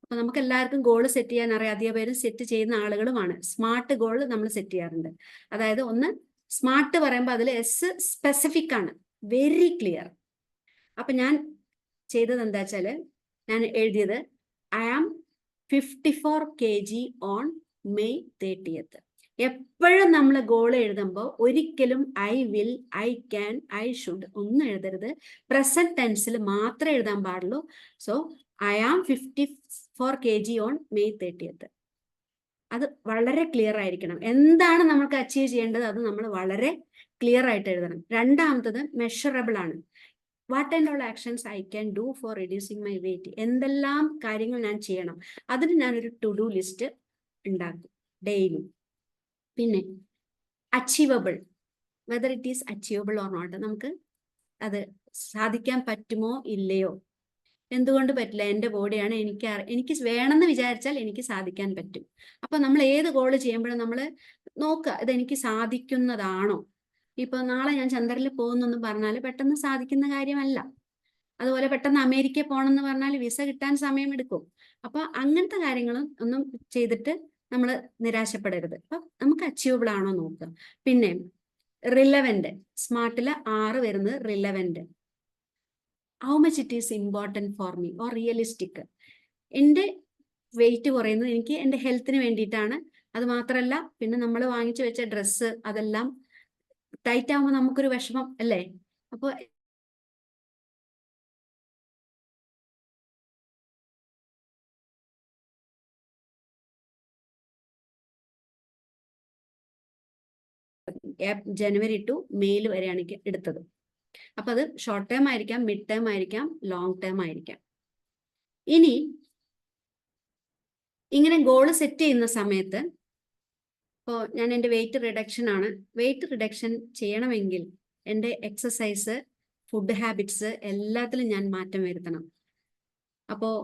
അപ്പൊ നമുക്ക് എല്ലാവർക്കും ഗോള് സെറ്റ് ചെയ്യാൻ അറിയാം. അധികം പേരും സെറ്റ് ചെയ്യുന്ന ആളുകളുമാണ്. സ്മാർട്ട് ഗോൾ നമ്മൾ സെറ്റ് ചെയ്യാറുണ്ട്. അതായത് ഒന്ന് സ്മാർട്ട് പറയുമ്പോൾ അതിൽ എസ് സ്പെസിഫിക് ആണ്, വെരി ക്ലിയർ. അപ്പൊ ഞാൻ ചെയ്തത് എന്താ വെച്ചാല്, ഞാൻ എഴുതിയത് I am 54 kg on May 30th. എപ്പോഴും നമ്മൾ ഗോൾ എഴുതുമ്പോൾ ഒരിക്കലും I will, I can, I should ഒന്നും എഴുതരുത്. പ്രസന്റ് ടെൻസിൽ മാത്രമേ എഴുതാൻ പാടുള്ളൂ. So I am 54 kg on May 30th. അത് വളരെ ക്ലിയർ ആയിരിക്കണം. എന്താണ് നമുക്ക് അച്ചീവ് ചെയ്യേണ്ടത് അത് നമ്മൾ വളരെ ക്ലിയർ ആയിട്ട് എഴുതണം. രണ്ടാമത്തത് മെഷറബിൾ ആണ്. What and all actions I can do for reducing my weight. എന്തെല്ലാം കാര്യങ്ങൾ ഞാൻ ചെയ്യണം, അതിന് ഞാനൊരു ടു ഡു ലിസ്റ്റ് ഉണ്ടാക്കും ഡെയിലി. പിന്നെ achievable, whether it is achievable or not, നമുക്ക് അത് സാധിക്കാൻ പറ്റുമോ ഇല്ലയോ. എന്തുകൊണ്ട് പറ്റില്ല? എൻ്റെ ബോഡിയാണ്, എനിക്ക് വേണമെന്ന് വിചാരിച്ചാൽ എനിക്ക് സാധിക്കാൻ പറ്റും. അപ്പൊ നമ്മൾ ഏത് ഗോള് ചെയ്യുമ്പോഴും നമ്മൾ നോക്കുക, ഇതെനിക്ക് സാധിക്കുന്നതാണോ. ഇപ്പൊ നാളെ ഞാൻ ചന്ദ്രനിൽ പോകുന്നെന്ന് പറഞ്ഞാൽ പെട്ടെന്ന് സാധിക്കുന്ന കാര്യമല്ല. അതുപോലെ പെട്ടെന്ന് അമേരിക്കയിൽ പോകണമെന്ന് പറഞ്ഞാൽ വിസ കിട്ടാൻ സമയമെടുക്കും. അപ്പൊ അങ്ങനത്തെ കാര്യങ്ങളും ഒന്നും ചെയ്തിട്ട് നമ്മൾ നിരാശപ്പെടരുത്. അപ്പൊ നമുക്ക് അച്ചീവബിൾ ആണോ നോക്കുക. പിന്നെ റിലവന്റ്, സ്മാർട്ടില് 6 വരുന്നത് relevant. How much it is important for me or realistic. എൻ്റെ വെയിറ്റ് കുറയുന്നത് എനിക്ക് എൻ്റെ ഹെൽത്തിന് വേണ്ടിയിട്ടാണ്. അത് മാത്രമല്ല, പിന്നെ നമ്മൾ വാങ്ങിച്ചു വെച്ച ഡ്രസ്സ് അതെല്ലാം ടൈറ്റ് ആകുമ്പോൾ നമുക്കൊരു വിഷമം അല്ലേ. അപ്പോൾ ജനുവരി ടു മെയിൽ വരെയാണ് എനിക്ക് എടുത്തത്. അപ്പൊ അത് ഷോർട്ട് ടേം ആയിരിക്കാം, മിഡ് ടേം ആയിരിക്കാം, ലോങ് ടേം ആയിരിക്കാം. ഇനി ഇങ്ങനെ ഗോള് സെറ്റ് ചെയ്യുന്ന സമയത്ത്, ഇപ്പോൾ ഞാൻ എൻ്റെ വെയിറ്റ് റിഡക്ഷൻ ആണ്. വെയിറ്റ് റിഡക്ഷൻ ചെയ്യണമെങ്കിൽ എൻ്റെ എക്സസൈസ്, ഫുഡ് ഹാബിറ്റ്സ് എല്ലാത്തിലും ഞാൻ മാറ്റം വരുത്തണം. അപ്പോൾ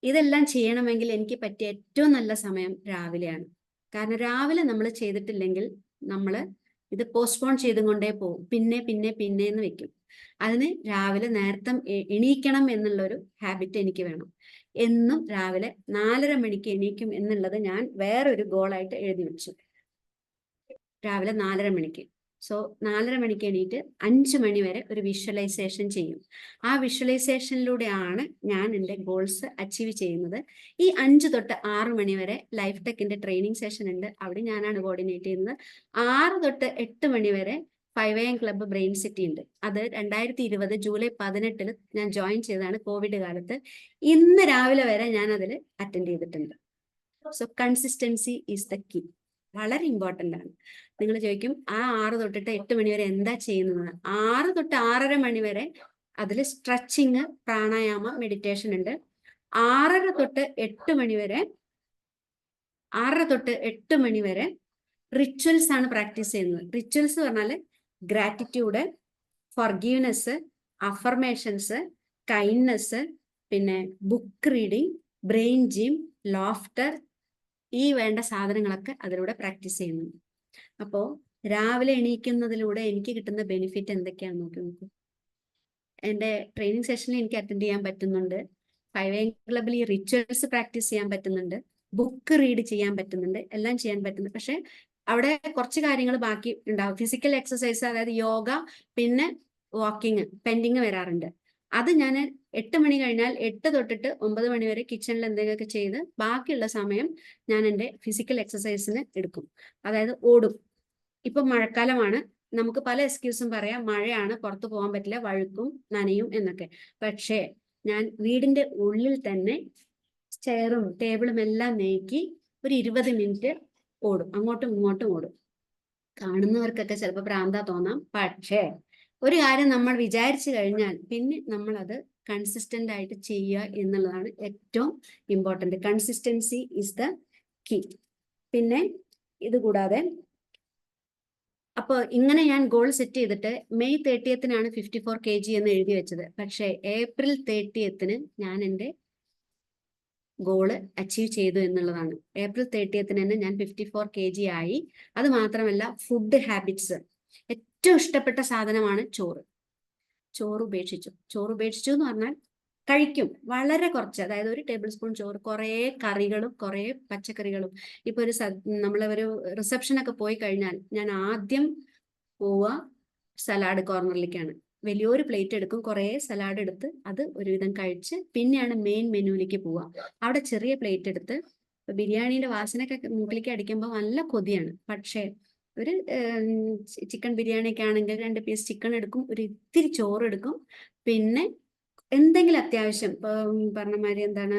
ഇതെല്ലാം ചെയ്യണമെങ്കിൽ എനിക്ക് പറ്റിയ ഏറ്റവും നല്ല സമയം രാവിലെയാണ്. കാരണം രാവിലെ നമ്മൾ ചെയ്തിട്ടില്ലെങ്കിൽ നമ്മൾ ഇത് പോസ്റ്റ്പോൺ ചെയ്തുകൊണ്ടേ പോകും, പിന്നെ പിന്നെ പിന്നെ എന്ന് വെക്കും. അതിന് രാവിലെ നേരത്തെ എണീക്കണം എന്നുള്ളൊരു ഹാബിറ്റ് എനിക്ക് വേണം. എന്നും രാവിലെ 4:30 മണിക്ക് എണീക്കും എന്നുള്ളത് ഞാൻ വേറൊരു ഗോളായിട്ട് എഴുതി വെച്ചു. രാവിലെ 4:30 മണിക്ക്. സോ 4:30 മണിക്ക് എണീറ്റ് 5 മണി വരെ ഒരു വിഷ്വലൈസേഷൻ ചെയ്യും. ആ വിഷ്വലൈസേഷനിലൂടെയാണ് ഞാൻ എൻ്റെ ഗോൾസ് അച്ചീവ് ചെയ്യുന്നത്. ഈ 5 തൊട്ട് 6 മണി വരെ ലൈഫ് ടെക്കിന്റെ ട്രെയിനിങ് സെഷൻ ഉണ്ട്, അവിടെ ഞാനാണ് കോർഡിനേറ്റ് ചെയ്യുന്നത്. 6 തൊട്ട് 8 മണി വരെ 5 AM ക്ലബ്ബ് ബ്രെയിൻ സിറ്റി ഉണ്ട്. അത് 2020 ജൂലൈ 18 ഞാൻ ജോയിൻ ചെയ്തതാണ്, കോവിഡ് കാലത്ത്. ഇന്ന് രാവിലെ വരെ ഞാൻ അതിൽ അറ്റൻഡ് ചെയ്തിട്ടുണ്ട്. So consistency is the key. വളരെ ഇമ്പോർട്ടൻ്റ് ആണ്. നിങ്ങൾ ചോദിക്കും, ആ 6 തൊട്ടിട്ട് 8 മണി വരെ എന്താ ചെയ്യുന്നത്? 6 തൊട്ട് 6:30 മണി വരെ അതിൽ സ്ട്രെച്ചിങ്, പ്രാണായാമ, മെഡിറ്റേഷൻ ഉണ്ട്. 6:30 തൊട്ട് 8 മണി വരെ 6:30 മണി വരെ റിച്വൽസ് ആണ് പ്രാക്ടീസ് ചെയ്യുന്നത്. റിച്വൽസ് പറഞ്ഞാൽ ഗ്രാറ്റിറ്റ്യൂഡ്, ഫർഗീവ്നെസ്, അഫർമേഷൻസ്, കൈൻഡ്നെസ്, പിന്നെ book reading, brain gym, laughter, ഈ വേണ്ട സാധനങ്ങളൊക്കെ അതിലൂടെ പ്രാക്ടീസ് ചെയ്യുന്നുണ്ട്. അപ്പോൾ രാവിലെ എണീക്കുന്നതിലൂടെ എനിക്ക് കിട്ടുന്ന ബെനിഫിറ്റ് എന്തൊക്കെയാണെന്ന് നോക്കൂ. എൻ്റെ ട്രെയിനിങ് സെഷനിൽ എനിക്ക് അറ്റൻഡ് ചെയ്യാൻ പറ്റുന്നുണ്ട്. 5 AM ക്ലബ്ബിൽ ഈ റിച്വൽസ് പ്രാക്ടീസ് ചെയ്യാൻ പറ്റുന്നുണ്ട്, ബുക്ക് റീഡ് ചെയ്യാൻ പറ്റുന്നുണ്ട്, എല്ലാം ചെയ്യാൻ പറ്റുന്നുണ്ട്. പക്ഷെ അവിടെ കുറച്ച് കാര്യങ്ങൾ ബാക്കി ഉണ്ടാവും. ഫിസിക്കൽ എക്സസൈസ്, അതായത് യോഗ, പിന്നെ വാക്കിങ് പെൻഡിങ് വരാറുണ്ട്. അത് ഞാൻ 8 മണി കഴിഞ്ഞാൽ 8 തൊട്ടിട്ട് 9 മണി വരെ കിച്ചണിൽ എന്തെങ്കിലുമൊക്കെ ചെയ്ത് ബാക്കിയുള്ള സമയം ഞാൻ എൻ്റെ ഫിസിക്കൽ എക്സസൈസിന് എടുക്കും. അതായത് ഓടും. ഇപ്പൊ മഴക്കാലമാണ്, നമുക്ക് പല എക്സ്ക്യൂസും പറയാം, മഴയാണ്, പുറത്തു പോകാൻ പറ്റില്ല, വഴുക്കും, നനയും എന്നൊക്കെ. പക്ഷേ ഞാൻ വീടിന്റെ ഉള്ളിൽ തന്നെ ചെയറും ടേബിളും എല്ലാം നീക്കി ഒരു 20 മിനിറ്റ് ഓടും, അങ്ങോട്ടും ഇങ്ങോട്ടും ഓടും. കാണുന്നവർക്കൊക്കെ ചിലപ്പോൾ ഭ്രാന്താ തോന്നാം, പക്ഷേ ഒരു കാര്യം നമ്മൾ വിചാരിച്ചു കഴിഞ്ഞാൽ പിന്നെ നമ്മൾ അത് കൺസിസ്റ്റന്റ് ആയിട്ട് ചെയ്യുക എന്നുള്ളതാണ് ഏറ്റവും important. Consistency is the key. പിന്നെ ഇത് കൂടാതെ അപ്പോൾ ഇങ്ങനെ ഞാൻ ഗോൾ സെറ്റ് ചെയ്തിട്ട് May 30 54 kg എന്ന് എഴുതി വെച്ചത്. പക്ഷേ April 30 ഞാൻ എൻ്റെ ഗോള് അച്ചീവ് ചെയ്തു എന്നുള്ളതാണ്. April 30 തന്നെ ഞാൻ 54 kg ആയി. അത് മാത്രമല്ല, ഫുഡ് ഹാബിറ്റ്സ്, ഏറ്റവും ഇഷ്ടപ്പെട്ട സാധനമാണ് ചോറ്. ചോറ് ഉപേക്ഷിച്ചു എന്ന് പറഞ്ഞാൽ കഴിക്കും വളരെ കുറച്ച്, അതായത് 1 ടേബിൾ സ്പൂൺ ചോറ്, കുറേ കറികളും കുറേ പച്ചക്കറികളും. ഇപ്പൊ നമ്മളൊരു റിസപ്ഷനൊക്കെ പോയി കഴിഞ്ഞാൽ ഞാൻ ആദ്യം പോവുക സലാഡ് കോർണറിലേക്കാണ്. വലിയൊരു പ്ലേറ്റ് എടുക്കും, കുറേ സലാഡ് എടുത്ത് അത് ഒരുവിധം കഴിച്ച് പിന്നെയാണ് മെയിൻ മെനുവിലേക്ക് പോവുക. അവിടെ ചെറിയ പ്ലേറ്റ് എടുത്ത് ഇപ്പൊ ബിരിയാണീന്റെ വാസനയൊക്കെ മൂക്കിലേക്ക് അടിക്കുമ്പോൾ നല്ല കൊതിയാണ്. പക്ഷേ ഒരു ചിക്കൻ ബിരിയാണിയൊക്കെ ആണെങ്കിൽ 2 പീസ് ചിക്കൻ എടുക്കും, ഒരു ഇത്തിരി ചോറ് എടുക്കും, പിന്നെ എന്തെങ്കിലും അത്യാവശ്യം ഇപ്പൊ പറഞ്ഞ മാതിരി എന്താണ്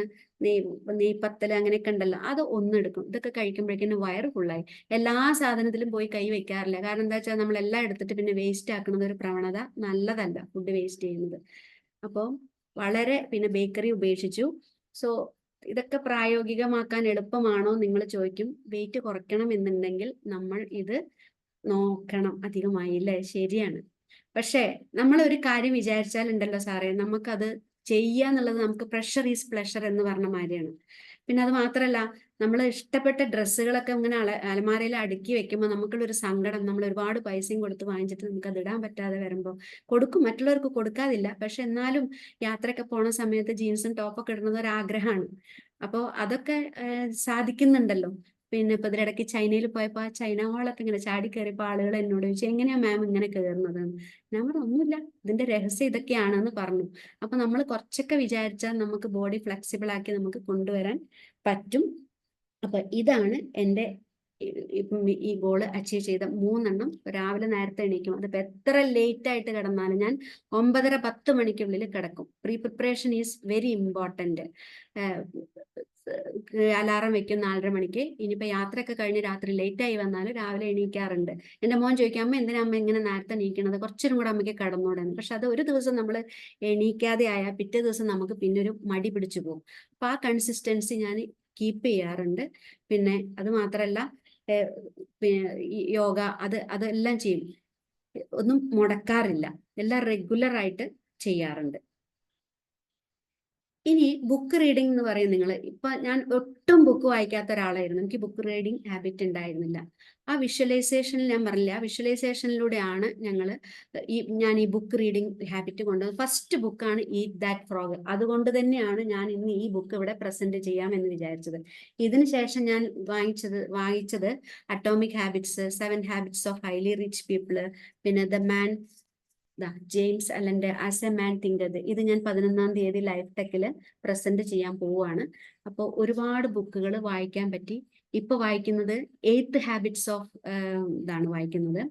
നെയ്പത്തല് അങ്ങനെയൊക്കെ ഉണ്ടല്ലോ, അത് ഒന്നെടുക്കും. ഇതൊക്കെ കഴിക്കുമ്പോഴേക്കും വയറ് ഫുള്ളായി. എല്ലാ സാധനത്തിലും പോയി കൈ വെക്കാറില്ല. കാരണം എന്താ വെച്ചാൽ നമ്മളെല്ലാം എടുത്തിട്ട് പിന്നെ വേസ്റ്റ് ആക്കുന്നത് ഒരു പ്രവണത നല്ലതല്ല, ഫുഡ് വേസ്റ്റ് ചെയ്യുന്നത്. അപ്പോൾ വളരെ പിന്നെ ബേക്കറി ഉപേക്ഷിച്ചു. സോ ഇതൊക്കെ പ്രായോഗികമാക്കാൻ എളുപ്പമാണോ നിങ്ങൾ ചോദിക്കും. വെയിറ്റ് കുറയ്ക്കണം എന്നുണ്ടെങ്കിൽ നമ്മൾ ഇത് നോക്കണം. അധികമായില്ലേ, ശരിയാണ്. പക്ഷേ നമ്മൾ ഒരു കാര്യം വിചാരിച്ചാൽ ഉണ്ടല്ലോ സാറേ, നമുക്കത് ചെയ്യാന്നുള്ളത് നമുക്ക് പ്രഷർ ഈസ് പ്ലഷർ എന്ന് പറഞ്ഞ മാതിരിയാണ്. പിന്നെ അത് മാത്രമല്ല, നമ്മൾ ഇഷ്ടപ്പെട്ട ഡ്രസ്സുകളൊക്കെ ഇങ്ങനെ അലമാരയിൽ അടുക്കി വെക്കുമ്പോൾ നമുക്കുള്ളൊരു സങ്കടം, നമ്മൾ ഒരുപാട് പൈസയും കൊടുത്ത് വാങ്ങിച്ചിട്ട് നമുക്ക് അത് ഇടാൻ പറ്റാതെ വരുമ്പോൾ കൊടുക്കും, മറ്റുള്ളവർക്ക് കൊടുക്കാതില്ല. പക്ഷെ എന്നാലും യാത്രയൊക്കെ പോണ സമയത്ത് ജീൻസും ടോപ്പൊക്കെ ഇടുന്നത് ഒരു ആഗ്രഹമാണ്. അപ്പോൾ അതൊക്കെ സാധിക്കുന്നുണ്ടല്ലോ. പിന്നെ ഇപ്പൊ ഇതിലിടയ്ക്ക് ചൈനയിൽ പോയപ്പോൾ ആ ചൈന വാളൊക്കെ ഇങ്ങനെ ചാടി കയറിയപ്പോൾ ആളുകൾ എന്നോട് ചോദിച്ചു, എങ്ങനെയാ മാം ഇങ്ങനെ കയറുന്നത്? ഞാൻ പറഞ്ഞു, ഒന്നുമില്ല, ഇതിന്റെ രഹസ്യം ഇതൊക്കെയാണെന്ന് പറഞ്ഞു. അപ്പൊ നമ്മൾ കുറച്ചൊക്കെ വിചാരിച്ചാൽ നമുക്ക് ബോഡി ഫ്ലെക്സിബിൾ ആക്കി നമുക്ക് കൊണ്ടുവരാൻ പറ്റും. അപ്പൊ ഇതാണ് എൻ്റെ ഇപ്പം ഈ ഗോള് അച്ചീവ് ചെയ്ത 3 രാവിലെ നേരത്തെ എണീക്കും. അതിപ്പോ എത്ര ലേറ്റ് ആയിട്ട് കിടന്നാലും ഞാൻ 9:30-10 മണിക്കുള്ളിൽ കിടക്കും. Preparation is very important. Alarm വെക്കും 4:30 മണിക്ക്. ഇനിയിപ്പോ യാത്രയൊക്കെ കഴിഞ്ഞ് രാത്രി ലേറ്റ് ആയി വന്നാലും രാവിലെ എണീക്കാറുണ്ട്. എൻ്റെ മോൻ ചോദിക്കും, അമ്മ എന്തിനാ അമ്മ ഇങ്ങനെ നേരത്തെ എണീക്കണത്, കുറച്ചും കൂടെ അമ്മയ്ക്ക് കിടന്നൂടെന്ന്. പക്ഷെ അത് ഒരു ദിവസം നമ്മൾ എണീക്കാതെ ആയാൽ പിറ്റേ ദിവസം നമുക്ക് പിന്നെ ഒരു മടി പിടിച്ചു പോകും. അപ്പൊ ആ കൺസിസ്റ്റൻസി ഞാൻ കീപ്പ് ചെയ്യാറുണ്ട്. പിന്നെ അത് മാത്രല്ല, പിന്നെ യോഗ അതെല്ലാം ചെയ്യും, ഒന്നും മുടക്കാറില്ല, എല്ലാം റെഗുലർ ആയിട്ട് ചെയ്യാറുണ്ട്. ഇനി ബുക്ക് റീഡിംഗ് എന്ന് പറയും നിങ്ങൾ. ഇപ്പൊ ഞാൻ ഒട്ടും ബുക്ക് വായിക്കാത്ത ഒരാളായിരുന്നു, എനിക്ക് ബുക്ക് റീഡിംഗ് ഹാബിറ്റ് ഉണ്ടായിരുന്നില്ല. ആ വിഷ്വലൈസേഷനിൽ ഞാൻ പറഞ്ഞില്ല, ആ വിഷ്വലൈസേഷനിലൂടെയാണ് ഞാൻ ഈ ബുക്ക് റീഡിംഗ് ഹാബിറ്റ് കൊണ്ടുവന്നത്. ഫസ്റ്റ് ബുക്കാണ് ഈറ്റ് ദാറ്റ് ഫ്രോഗ്. അതുകൊണ്ട് തന്നെയാണ് ഞാൻ ഇന്ന് ഈ ബുക്ക് ഇവിടെ പ്രസന്റ് ചെയ്യാമെന്ന് വിചാരിച്ചത്. ഇതിന് ശേഷം ഞാൻ വായിച്ചത് atomic habits, 7 habits of highly rich people, പിന്നെ ജെയിംസ് അലന്റെ ആസ് എ മാൻ തിങ്കത്. ഇത് ഞാൻ 11-ാം തീയതി ലൈഫ് ടെക്കില് പ്രസന്റ് ചെയ്യാൻ പോവുകയാണ്. അപ്പോൾ ഒരുപാട് ബുക്കുകൾ വായിക്കാൻ പറ്റി. ഇപ്പൊ വായിക്കുന്നത് 8 ഹാബിറ്റ്സ് ഓഫ് ഇതാണ് വായിക്കുന്നത്,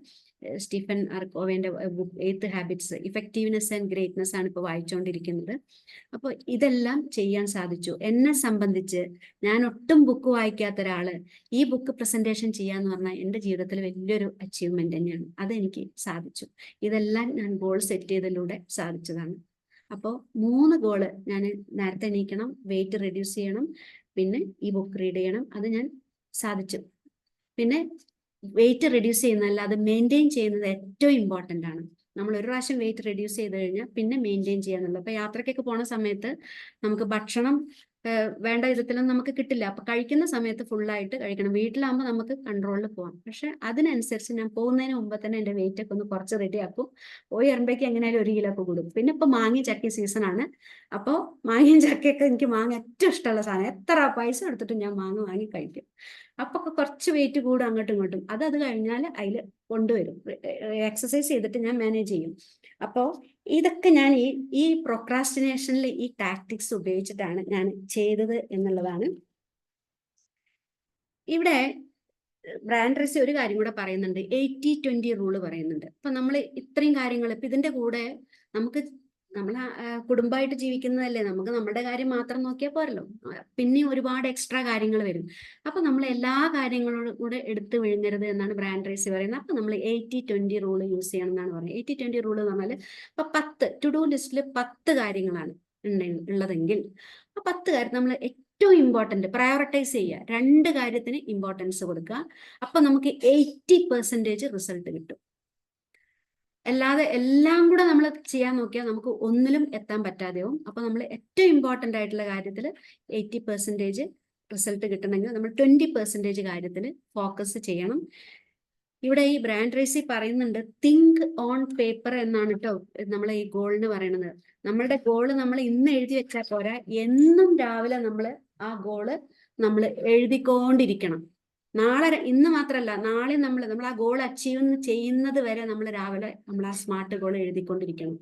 സ്റ്റീഫൻ അർക്കോവന്റെ book 8 habits, effectiveness and greatness ആണ് ഇപ്പൊ വായിച്ചുകൊണ്ടിരിക്കുന്നത്. അപ്പോൾ ഇതെല്ലാം ചെയ്യാൻ സാധിച്ചു. എന്നെ സംബന്ധിച്ച് ഞാൻ ഒട്ടും ബുക്ക് വായിക്കാത്ത ഒരാള് ഈ ബുക്ക് പ്രസന്റേഷൻ ചെയ്യാന്ന് പറഞ്ഞാൽ എൻ്റെ ജീവിതത്തിൽ വലിയൊരു അച്ചീവ്മെന്റ് തന്നെയാണ്. അതെനിക്ക് സാധിച്ചു. ഇതെല്ലാം ഞാൻ ഗോൾ സെറ്റ് ചെയ്തതിലൂടെ സാധിച്ചതാണ്. അപ്പോൾ 3 ഗോള്, ഞാൻ നേരത്തെ എണീക്കണം, വെയിറ്റ് റെഡ്യൂസ് ചെയ്യണം, പിന്നെ ഈ ബുക്ക് റീഡ് ചെയ്യണം, അത് ഞാൻ സാധിച്ചു. പിന്നെ വെയിറ്റ് റെഡ്യൂസ് ചെയ്യുന്നതല്ല, അത് മെയിൻറ്റെയിൻ ചെയ്യുന്നത് ഏറ്റവും ഇമ്പോർട്ടൻ്റ് ആണ്. നമ്മൾ ഒരു പ്രാവശ്യം വെയിറ്റ് റെഡ്യൂസ് ചെയ്ത് കഴിഞ്ഞാൽ പിന്നെ മെയിൻറ്റെയിൻ ചെയ്യാന്നുള്ളത്. അപ്പൊ യാത്രയ്ക്കൊക്കെ പോണ സമയത്ത് നമുക്ക് ഭക്ഷണം വേണ്ട വിധത്തിലൊന്നും നമുക്ക് കിട്ടില്ല. അപ്പൊ കഴിക്കുന്ന സമയത്ത് ഫുള്ളായിട്ട് കഴിക്കണം. വീട്ടിലാകുമ്പോൾ നമുക്ക് കൺട്രോളിൽ പോകാം. പക്ഷെ അതിനനുസരിച്ച് ഞാൻ പോകുന്നതിന് മുമ്പ് തന്നെ എൻ്റെ വെയിറ്റ് ഒക്കെ ഒന്ന് കുറച്ച് റെഡിയാക്കും. പോയി വരുമ്പോഴേക്കും എങ്ങനെയായാലും 1 കിലോ ഒക്കെ കൂടും. പിന്നെ ഇപ്പൊ മാങ്ങി ചക്കി സീസണാണ്. അപ്പോൾ മാങ്ങയും ചക്കയൊക്കെ, എനിക്ക് മാങ്ങ ഏറ്റവും ഇഷ്ടമുള്ള സാധനം. എത്ര പൈസ എടുത്തിട്ടും ഞാൻ മാങ്ങ വാങ്ങി കഴിക്കും. അപ്പൊ കുറച്ച് വെയിറ്റ് കൂടും അങ്ങോട്ടും ഇങ്ങോട്ടും. അത് കഴിഞ്ഞാൽ അതിൽ കൊണ്ടുവരും. എക്സസൈസ് ചെയ്തിട്ട് ഞാൻ മാനേജ് ചെയ്യും. അപ്പോൾ ഇതൊക്കെ ഞാൻ ഈ പ്രൊക്രാസ്റ്റിനേഷനിൽ ഈ ടാക്ടിക്സ് ഉപയോഗിച്ചിട്ടാണ് ഞാൻ ചെയ്തത് എന്നുള്ളതാണ്. ഇവിടെ ബ്രാൻഡ് റേസി ഒരു കാര്യം കൂടെ പറയുന്നുണ്ട്, 80-20 റൂള് പറയുന്നുണ്ട്. അപ്പൊ നമ്മൾ ഇത്രയും കാര്യങ്ങൾ ഇപ്പൊ ഇതിന്റെ കൂടെ നമ്മൾ കുടുംബമായിട്ട് ജീവിക്കുന്നതല്ലേ, നമുക്ക് നമ്മുടെ കാര്യം മാത്രം നോക്കിയാൽ പോരല്ലോ, പിന്നെ ഒരുപാട് എക്സ്ട്രാ കാര്യങ്ങൾ വരും. അപ്പൊ നമ്മൾ എല്ലാ കാര്യങ്ങളും കൂടെ എടുത്തു വിഴുങ്ങരുത് എന്നാണ് ബ്രാൻഡ് റേസി പറയുന്നത്. അപ്പൊ നമ്മൾ 80-20 റൂള് യൂസ് ചെയ്യണം എന്നാണ് പറയുന്നത്. 80-20 റൂള് എന്ന് പറഞ്ഞാൽ ഇപ്പൊ 10 ടു ഡു ലിസ്റ്റിൽ 10 കാര്യങ്ങളാണ് ഉള്ളതെങ്കിൽ ആ 10 കാര്യം നമ്മൾ ഏറ്റവും ഇമ്പോർട്ടന്റ് പ്രയോറിറ്റൈസ് ചെയ്യുക, 2 കാര്യത്തിന് ഇമ്പോർട്ടൻസ് കൊടുക്കുക. അപ്പൊ നമുക്ക് 80% റിസൾട്ട് കിട്ടും. അല്ലാതെ എല്ലാം കൂടെ നമ്മൾ ചെയ്യാൻ നോക്കിയാൽ നമുക്ക് ഒന്നിലും എത്താൻ പറ്റാതെയാവും. അപ്പൊ നമ്മൾ ഏറ്റവും ഇമ്പോർട്ടന്റ് ആയിട്ടുള്ള കാര്യത്തിൽ 80% റിസൾട്ട് കിട്ടണമെങ്കിൽ നമ്മൾ 20% കാര്യത്തിൽ ഫോക്കസ് ചെയ്യണം. ഇവിടെ ഈ ബ്രാൻഡ് റേസി പറയുന്നുണ്ട്, തിങ്ക് ഓൺ പേപ്പർ എന്നാണ് കേട്ടോ നമ്മൾ ഈ ഗോളിന് പറയുന്നത്. നമ്മളുടെ ഗോള് നമ്മൾ ഇന്ന് എഴുതി വെച്ചാൽ പോരാ, എന്നും രാവിലെ നമ്മൾ ആ ഗോള് നമ്മൾ എഴുതിക്കൊണ്ടിരിക്കണം. ഇന്ന് മാത്രമല്ല, നാളെ നമ്മൾ ആ ഗോൾ അച്ചീവ് ചെയ്യുന്നത് വരെ നമ്മൾ രാവിലെ നമ്മൾ ആ സ്മാർട്ട് ഗോൾ എഴുതിക്കൊണ്ടിരിക്കണം.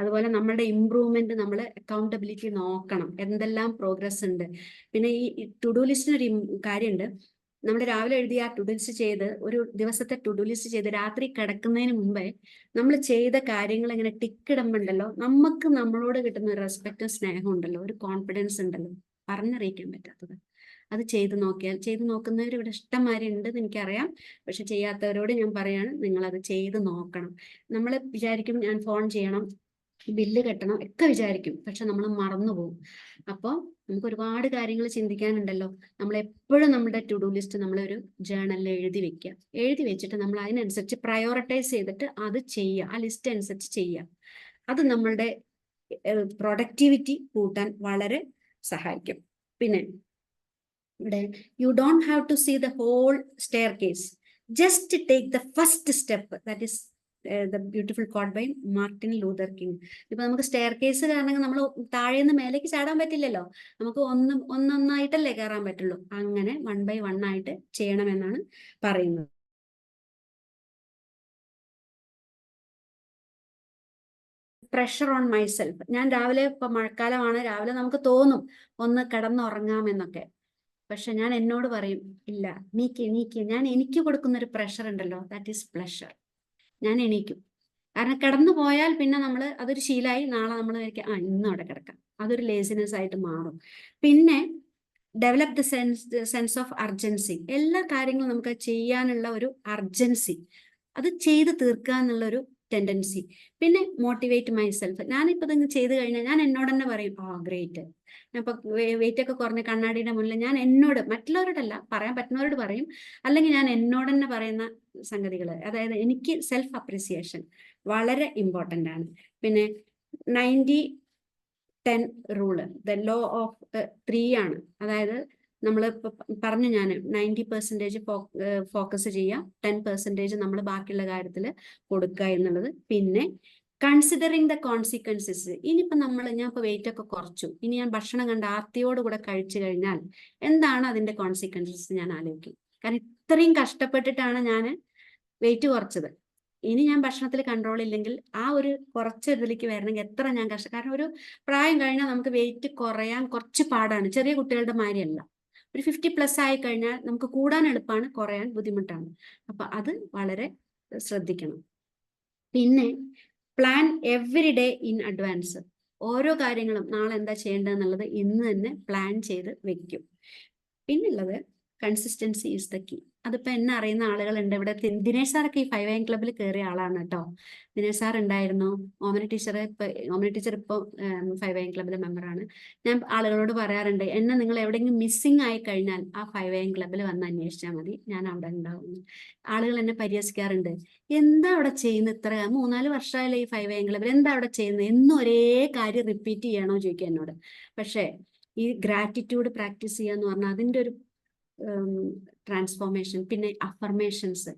അതുപോലെ നമ്മളുടെ ഇമ്പ്രൂവ്മെന്റ്, നമ്മൾ അക്കൗണ്ടബിലിറ്റി നോക്കണം, എന്തെല്ലാം പ്രോഗ്രസ് ഉണ്ട്. പിന്നെ ഈ ടു ഡു ലിസ്റ്റിനൊരു കാര്യമുണ്ട്. നമ്മൾ രാവിലെ എഴുതി ആ ടു ഡു ലിസ്റ്റ് ചെയ്ത്, ഒരു ദിവസത്തെ ടു ഡു ലിസ്റ്റ് ചെയ്ത് രാത്രി കിടക്കുന്നതിന് മുമ്പേ നമ്മൾ ചെയ്ത കാര്യങ്ങൾ ഇങ്ങനെ ടിക്കിടുമ്പോണ്ടല്ലോ, നമുക്ക് നമ്മളോട് കിട്ടുന്ന ഒരു റെസ്പെക്റ്റും സ്നേഹം ഉണ്ടല്ലോ, ഒരു കോൺഫിഡൻസ് ഉണ്ടല്ലോ, പറഞ്ഞറിയിക്കാൻ പറ്റാത്തത്. അത് ചെയ്ത് നോക്കിയാൽ, ചെയ്ത് നോക്കുന്നവർ ഇവിടെ ഇഷ്ടംമാരി ഉണ്ടെന്ന് എനിക്കറിയാം. പക്ഷെ ചെയ്യാത്തവരോട് ഞാൻ പറയാണ്, നിങ്ങളത് ചെയ്ത് നോക്കണം. നമ്മൾ വിചാരിക്കും ഞാൻ ഫോൺ ചെയ്യണം, ബില്ല് കെട്ടണം ഒക്കെ വിചാരിക്കും, പക്ഷെ നമ്മൾ മറന്നുപോകും. അപ്പോൾ നമുക്ക് ഒരുപാട് കാര്യങ്ങൾ ചിന്തിക്കാനുണ്ടല്ലോ. നമ്മൾ എപ്പോഴും നമ്മുടെ ടു ഡു ലിസ്റ്റ് നമ്മളൊരു ജേണലിൽ എഴുതി വെക്കുക. എഴുതി വെച്ചിട്ട് നമ്മൾ അതിനനുസരിച്ച് പ്രയോറിറ്റൈസ് ചെയ്തിട്ട് അത് ചെയ്യുക, ആ ലിസ്റ്റ് അനുസരിച്ച് ചെയ്യുക. അത് നമ്മളുടെ പ്രൊഡക്ടിവിറ്റി കൂട്ടാൻ വളരെ സഹായിക്കും. പിന്നെ ഇവിടെ you don't have to see the whole staircase, just take the first step. That is the beautiful quote by Martin Luther King. ഇപ്പൊ നമുക്ക് സ്റ്റെയർ കേസ് കാരണം നമ്മൾ താഴേന്ന് മേലേക്ക് ചാടാൻ പറ്റില്ലല്ലോ, നമുക്ക് ഒന്നൊന്നായിട്ടല്ലേ കയറാൻ പറ്റുള്ളൂ. അങ്ങനെ 1 by 1 ആയിട്ട് ചെയ്യണമെന്നാണ് പറയുന്നത്. Pressure on myself. ഞാൻ രാവിലെ, ഇപ്പൊ മഴക്കാലമാണ്, രാവിലെ നമുക്ക് തോന്നും ഒന്ന് കിടന്നുറങ്ങാമെന്നൊക്കെ. പക്ഷെ ഞാൻ എന്നോട് പറയും, ഇല്ല, നീക്ക്. ഞാൻ എനിക്ക് കൊടുക്കുന്ന ഒരു പ്രഷർ ഉണ്ടല്ലോ, ദാറ്റ് ഈസ് പ്ലഷർ. ഞാൻ എണീക്കും. കാരണം കിടന്നു പോയാൽ പിന്നെ നമ്മൾ അതൊരു ശീലമായി, നാളെ നമ്മൾ ഇന്നും അവിടെ കിടക്കാം, അതൊരു ലേസിനെസ് ആയിട്ട് മാറും. പിന്നെ develop the sense of urgency. എല്ലാ കാര്യങ്ങളും നമുക്ക് ചെയ്യാനുള്ള ഒരു അർജൻസി, അത് ചെയ്ത് തീർക്കുക എന്നുള്ളൊരു ടെൻഡൻസി. പിന്നെ മോട്ടിവേറ്റ് മൈസെൽഫ്. ഞാനിപ്പോൾ ഇത് ചെയ്ത് കഴിഞ്ഞാൽ ഞാൻ എന്നോട് തന്നെ പറയും, ഗ്രേറ്റ്. ഇപ്പൊ വെയിറ്റ് ഒക്കെ കുറഞ്ഞ കണ്ണാടിയുടെ മുന്നിൽ ഞാൻ എന്നോട്, മറ്റുള്ളവരോടല്ല, പറയാൻ പറ്റുന്നവരോട് പറയും. അല്ലെങ്കിൽ ഞാൻ എന്നോട് തന്നെ പറയുന്ന സംഗതികൾ, അതായത് എനിക്ക് സെൽഫ് അപ്രീസിയേഷൻ വളരെ ഇമ്പോർട്ടൻ്റ് ആണ്. പിന്നെ 90-10 റൂള്, ദ ലോ ഓഫ് 3 ആണ്. അതായത് നമ്മൾ പറഞ്ഞു, ഞാൻ 90% ഫോക്കസ് ചെയ്യുക, 10% നമ്മൾ ബാക്കിയുള്ള കാര്യത്തിൽ കൊടുക്കുക എന്നുള്ളത്. പിന്നെ കൺസിഡറിങ് ദ കോൺസിക്വൻസസ്. ഇനിയിപ്പോൾ ഞാൻ ഇപ്പോൾ വെയിറ്റ് ഒക്കെ കുറച്ചു, ഇനി ഞാൻ ഭക്ഷണം കണ്ട് ആർത്തിയോടുകൂടെ കഴിച്ചു കഴിഞ്ഞാൽ എന്താണ് അതിന്റെ കോൺസിക്വൻസസ് ഞാൻ ആലോചിക്കും. കാരണം ഇത്രയും കഷ്ടപ്പെട്ടിട്ടാണ് ഞാൻ വെയിറ്റ് കുറച്ചത്. ഇനി ഞാൻ ഭക്ഷണത്തിൽ കൺട്രോൾ ഇല്ലെങ്കിൽ ആ ഒരു കുറച്ചതിലേക്ക് വരണമെങ്കിൽ എത്ര ഞാൻ കാരണം ഒരു പ്രായം കഴിഞ്ഞാൽ നമുക്ക് വെയിറ്റ് കുറയാൻ കുറച്ച് പാടാണ്, ചെറിയ കുട്ടികളുടെ മാതിരിയല്ല. ഒരു 50+ ആയി കഴിഞ്ഞാൽ നമുക്ക് കൂടാൻ എളുപ്പമാണ്, കുറയാൻ ബുദ്ധിമുട്ടാണ്. അപ്പൊ അത് വളരെ ശ്രദ്ധിക്കണം. പിന്നെ plan every day in advance. ഓരോ കാര്യങ്ങളും നാളെ എന്താ ചെയ്യേണ്ടതെന്നുള്ളത് ഇന്ന് തന്നെ പ്ലാൻ ചെയ്ത് വെക്കും. പിന്നുള്ളത് കൺസിസ്റ്റൻസി ഈസ് ദ കീ. അതിപ്പോൾ എന്നെ അറിയുന്ന ആളുകളുണ്ട് ഇവിടെ. ദിനേശ് സാറൊക്കെ ഈ 5 AM ക്ലബ്ബിൽ കയറിയ ആളാണ് കേട്ടോ. ദിനേശ് സാർ ഉണ്ടായിരുന്നു, ഓമന ടീച്ചർ ഇപ്പോൾ 5 AM ക്ലബ്ബിലെ മെമ്പറാണ്. ഞാൻ ആളുകളോട് പറയാറുണ്ട്, എന്നെ നിങ്ങൾ എവിടെയെങ്കിലും മിസ്സിങ് ആയി കഴിഞ്ഞാൽ ആ 5 AM ക്ലബ്ബിൽ വന്ന് അന്വേഷിച്ചാൽ മതി, ഞാൻ അവിടെ ഉണ്ടാവും. ആളുകൾ എന്നെ പരിഹസിക്കാറുണ്ട്, എന്താ അവിടെ ചെയ്യുന്നത്, ഇത്ര 3-4 വർഷമായാലും ഈ 5 AM ക്ലബ്ബിൽ എന്താ അവിടെ ചെയ്യുന്നത്, എന്നും ഒരേ കാര്യം റിപ്പീറ്റ് ചെയ്യണോ ചോദിക്കുക എന്നോട്. പക്ഷേ ഈ ഗ്രാറ്റിറ്റ്യൂഡ് പ്രാക്ടീസ് ചെയ്യുക എന്ന് പറഞ്ഞാൽ അതിൻ്റെ ഒരു ട്രാൻസ്ഫോർമേഷൻ, പിന്നെ അഫർമേഷൻസ്,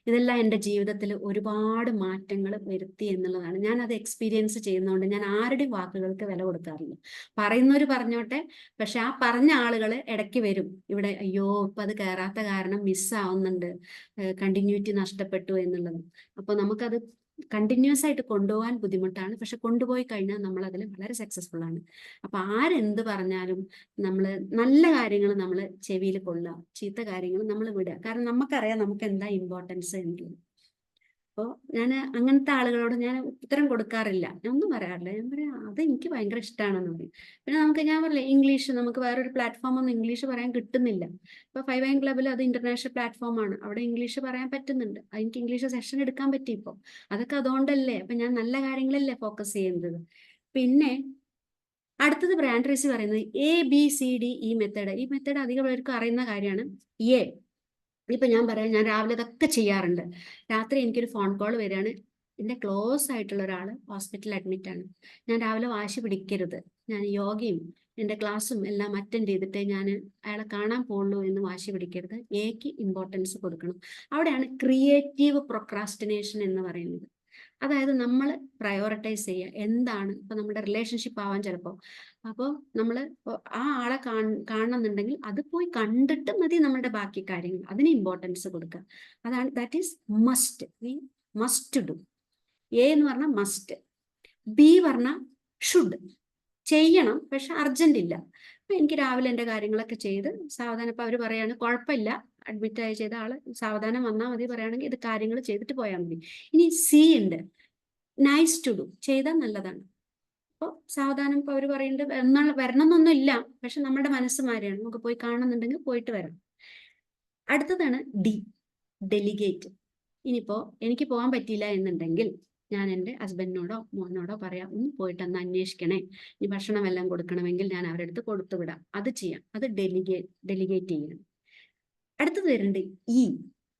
ഇതെല്ലാം എൻ്റെ ജീവിതത്തിൽ ഒരുപാട് മാറ്റങ്ങൾ വരുത്തി എന്നുള്ളതാണ്. ഞാൻ അത് എക്സ്പീരിയൻസ് ചെയ്യുന്നതുകൊണ്ട് ഞാൻ ആരുടെയും വാക്കുകൾക്ക് വില കൊടുക്കാറില്ല. പറയുന്നവർ പറഞ്ഞോട്ടെ, പക്ഷെ ആ പറഞ്ഞ ആളുകൾ ഇടയ്ക്ക് വരും ഇവിടെ, അയ്യോ ഇപ്പം അത് കയറാത്ത കാരണം മിസ്സാവുന്നുണ്ട്, കണ്ടിന്യൂറ്റി നഷ്ടപ്പെട്ടു എന്നുള്ളത്. അപ്പോൾ നമുക്കത് കണ്ടിന്യൂസ് ആയിട്ട് കൊണ്ടുപോകാൻ ബുദ്ധിമുട്ടാണ്, പക്ഷെ കൊണ്ടുപോയി കഴിഞ്ഞാൽ നമ്മൾ അതിൽ വളരെ സക്സസ്ഫുൾ ആണ്. അപ്പൊ ആരെന്ത് പറഞ്ഞാലും നമ്മൾ നല്ല കാര്യങ്ങൾ നമ്മൾ ചെവിയിൽ കൊള്ളുക, ചീത്ത കാര്യങ്ങൾ നമ്മൾ വിടുക. കാരണം നമുക്കറിയാം നമുക്ക് എന്താ ഇമ്പോർട്ടൻസ് എന്നുള്ളത്. അപ്പോൾ ഞാൻ അങ്ങനത്തെ ആളുകളോട് ഞാൻ ഉത്തരം കൊടുക്കാറില്ല, ഞാൻ ഒന്നും പറയാറില്ല. ഞാൻ പറയാം അത് എനിക്ക് ഭയങ്കര ഇഷ്ടമാണെന്ന് പറയും. പിന്നെ ഞാൻ പറയില്ല, ഇംഗ്ലീഷ് നമുക്ക് വേറൊരു പ്ലാറ്റ്ഫോം ഒന്നും ഇംഗ്ലീഷ് പറയാൻ കിട്ടുന്നില്ല. ഇപ്പൊ 5 AM ക്ലബ്ബിൽ അത് ഇന്റർനാഷണൽ പ്ലാറ്റ്ഫോമാണ്, അവിടെ ഇംഗ്ലീഷ് പറയാൻ പറ്റുന്നുണ്ട്. എനിക്ക് ഇംഗ്ലീഷ് സെഷൻ എടുക്കാൻ പറ്റി ഇപ്പോൾ. അതൊക്കെ അതുകൊണ്ടല്ലേ. അപ്പൊ ഞാൻ നല്ല കാര്യങ്ങളല്ലേ ഫോക്കസ് ചെയ്യുന്നത്. പിന്നെ അടുത്തത് ബ്രാൻഡ് ട്രേസി പറയുന്നത് ABCDE മെത്തേഡ്. ഈ മെത്തേഡ് അധികം പേർക്ക് അറിയുന്ന കാര്യമാണ്. ഇപ്പൊ ഞാൻ പറയാം, ഞാൻ രാവിലെ ഇതൊക്കെ ചെയ്യാറുണ്ട്. രാത്രി എനിക്കൊരു ഫോൺ കോൾ വരികയാണ്, എൻ്റെ ക്ലോസ് ആയിട്ടുള്ള ഒരാൾ ഹോസ്പിറ്റലിൽ അഡ്മിറ്റ് ആണ്. ഞാൻ രാവിലെ വാശി പിടിക്കരുത്, ഞാൻ യോഗയും എൻ്റെ ക്ലാസ്സും എല്ലാം അറ്റൻഡ് ചെയ്തിട്ടേ ഞാൻ അയാളെ കാണാൻ പോകുള്ളൂ എന്ന് വാശി പിടിക്കരുത്. എക്ക് ഇമ്പോർട്ടൻസ് കൊടുക്കണം. അവിടെയാണ് ക്രിയേറ്റീവ് പ്രൊക്രാസ്റ്റിനേഷൻ എന്ന് പറയുന്നത്. അതായത് നമ്മൾ പ്രയോറിറ്റൈസ് ചെയ്യുക എന്താണ് ഇപ്പൊ നമ്മുടെ റിലേഷൻഷിപ്പ് ആവാൻ ചിലപ്പോൾ. അപ്പോൾ നമ്മൾ ആ ആളെ കാണണമെന്നുണ്ടെങ്കിൽ അത് പോയി കണ്ടിട്ട് മതി നമ്മുടെ ബാക്കി കാര്യങ്ങൾ, അതിന് ഇമ്പോർട്ടൻസ് കൊടുക്കുക. അതാണ് that is must, we must do. A എന്ന് പറഞ്ഞാൽ മസ്റ്റ്, ബി പറഞ്ഞാൽ ഷുഡ്, ചെയ്യണം പക്ഷെ അർജന്റ് ഇല്ല. അപ്പൊ എനിക്ക് രാവിലെ എൻ്റെ കാര്യങ്ങളൊക്കെ ചെയ്ത് സാവധാനം, ഇപ്പൊ അവർ പറയാണ് കുഴപ്പമില്ല അഡ്മിറ്റ് ആയി ചെയ്ത ആള് സാവധാനം വന്നാൽ മതി പറയുകയാണെങ്കിൽ ഇത് കാര്യങ്ങൾ ചെയ്തിട്ട് പോയാൽ മതി. ഇനി സി ഉണ്ട്, നൈസ് ടു ഡു, ചെയ്താൽ നല്ലതാണ്. അപ്പോൾ സാവധാനം ഇപ്പൊ അവർ പറയുന്നുണ്ട് വരണം എന്നൊന്നും ഇല്ല, പക്ഷെ നമ്മുടെ മനസ്സ് മാറിയാണ്, നമുക്ക് പോയി കാണുന്നുണ്ടെങ്കിൽ പോയിട്ട് വരാം. അടുത്തതാണ് ഡി, ഡെലിഗേറ്റ്. ഇനിയിപ്പോ എനിക്ക് പോകാൻ പറ്റിയില്ല എന്നുണ്ടെങ്കിൽ ഞാൻ എൻ്റെ ഹസ്ബൻഡിനോടോ മോനോടോ പറയാം, ഒന്ന് പോയിട്ട് ഒന്ന് അന്വേഷിക്കണേ, ഇനി ഭക്ഷണം എല്ലാം കൊടുക്കണമെങ്കിൽ ഞാൻ അവരുടെ അടുത്ത് കൊടുത്തു വിടാം, അത് ചെയ്യാം. അത് ഡെലിഗേറ്റ് ചെയ്യണം. അടുത്തത് വരുന്നുണ്ട് ഇ,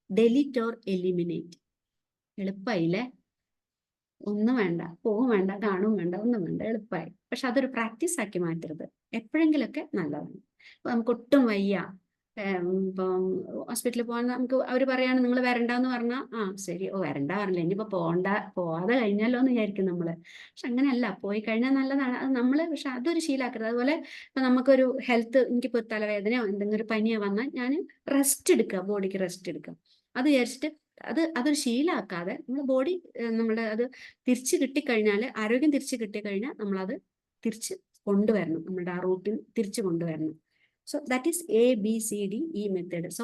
ഡെലിറ്റ് ഓർ എലിമിനേറ്റ്. എളുപ്പമായില്ലേ? ഒന്നും വേണ്ട, പോവും വേണ്ട, കാണും വേണ്ട, ഒന്നും വേണ്ട, എളുപ്പമായി. പക്ഷെ അതൊരു പ്രാക്ടീസ് ആക്കി മാറ്റരുത്, എപ്പോഴെങ്കിലൊക്കെ നല്ലതാണ്. ഇപ്പൊ നമുക്ക് ഒട്ടും വയ്യ, ഇപ്പം ഹോസ്പിറ്റലിൽ പോകാൻ നമുക്ക് അവർ പറയാണ് നിങ്ങൾ വരണ്ടെന്ന് പറഞ്ഞാൽ ആ ശരി, ഓ വരണ്ട പറഞ്ഞില്ല, ഇനിയിപ്പോ പോവാതെ കഴിഞ്ഞല്ലോ എന്ന് വിചാരിക്കും നമ്മള്. പക്ഷെ അങ്ങനെയല്ല, പോയി കഴിഞ്ഞാൽ നല്ലതാണ്. അത് നമ്മള് പക്ഷെ അതൊരു ശീലാക്കരുത്. അതുപോലെ ഇപ്പൊ നമുക്കൊരു ഹെൽത്ത്, എനിക്കിപ്പോ തലവേദനയോ എന്തെങ്കിലും ഒരു പനിയോ വന്നാൽ ഞാൻ റെസ്റ്റ് എടുക്കുക, ബോഡിക്ക് റെസ്റ്റ് എടുക്കുക, അത് വിചാരിച്ചിട്ട് അതൊരു ശീലമാക്കാതെ നമ്മുടെ ബോഡി നമ്മുടെ അത് തിരിച്ചു കിട്ടിക്കഴിഞ്ഞാൽ, ആരോഗ്യം തിരിച്ചു കിട്ടിക്കഴിഞ്ഞാൽ നമ്മളത് തിരിച്ച് കൊണ്ടുവരണം, നമ്മുടെ ആ റൂട്ടിൽ തിരിച്ചു കൊണ്ടുവരണം. So that is ABCDE method. So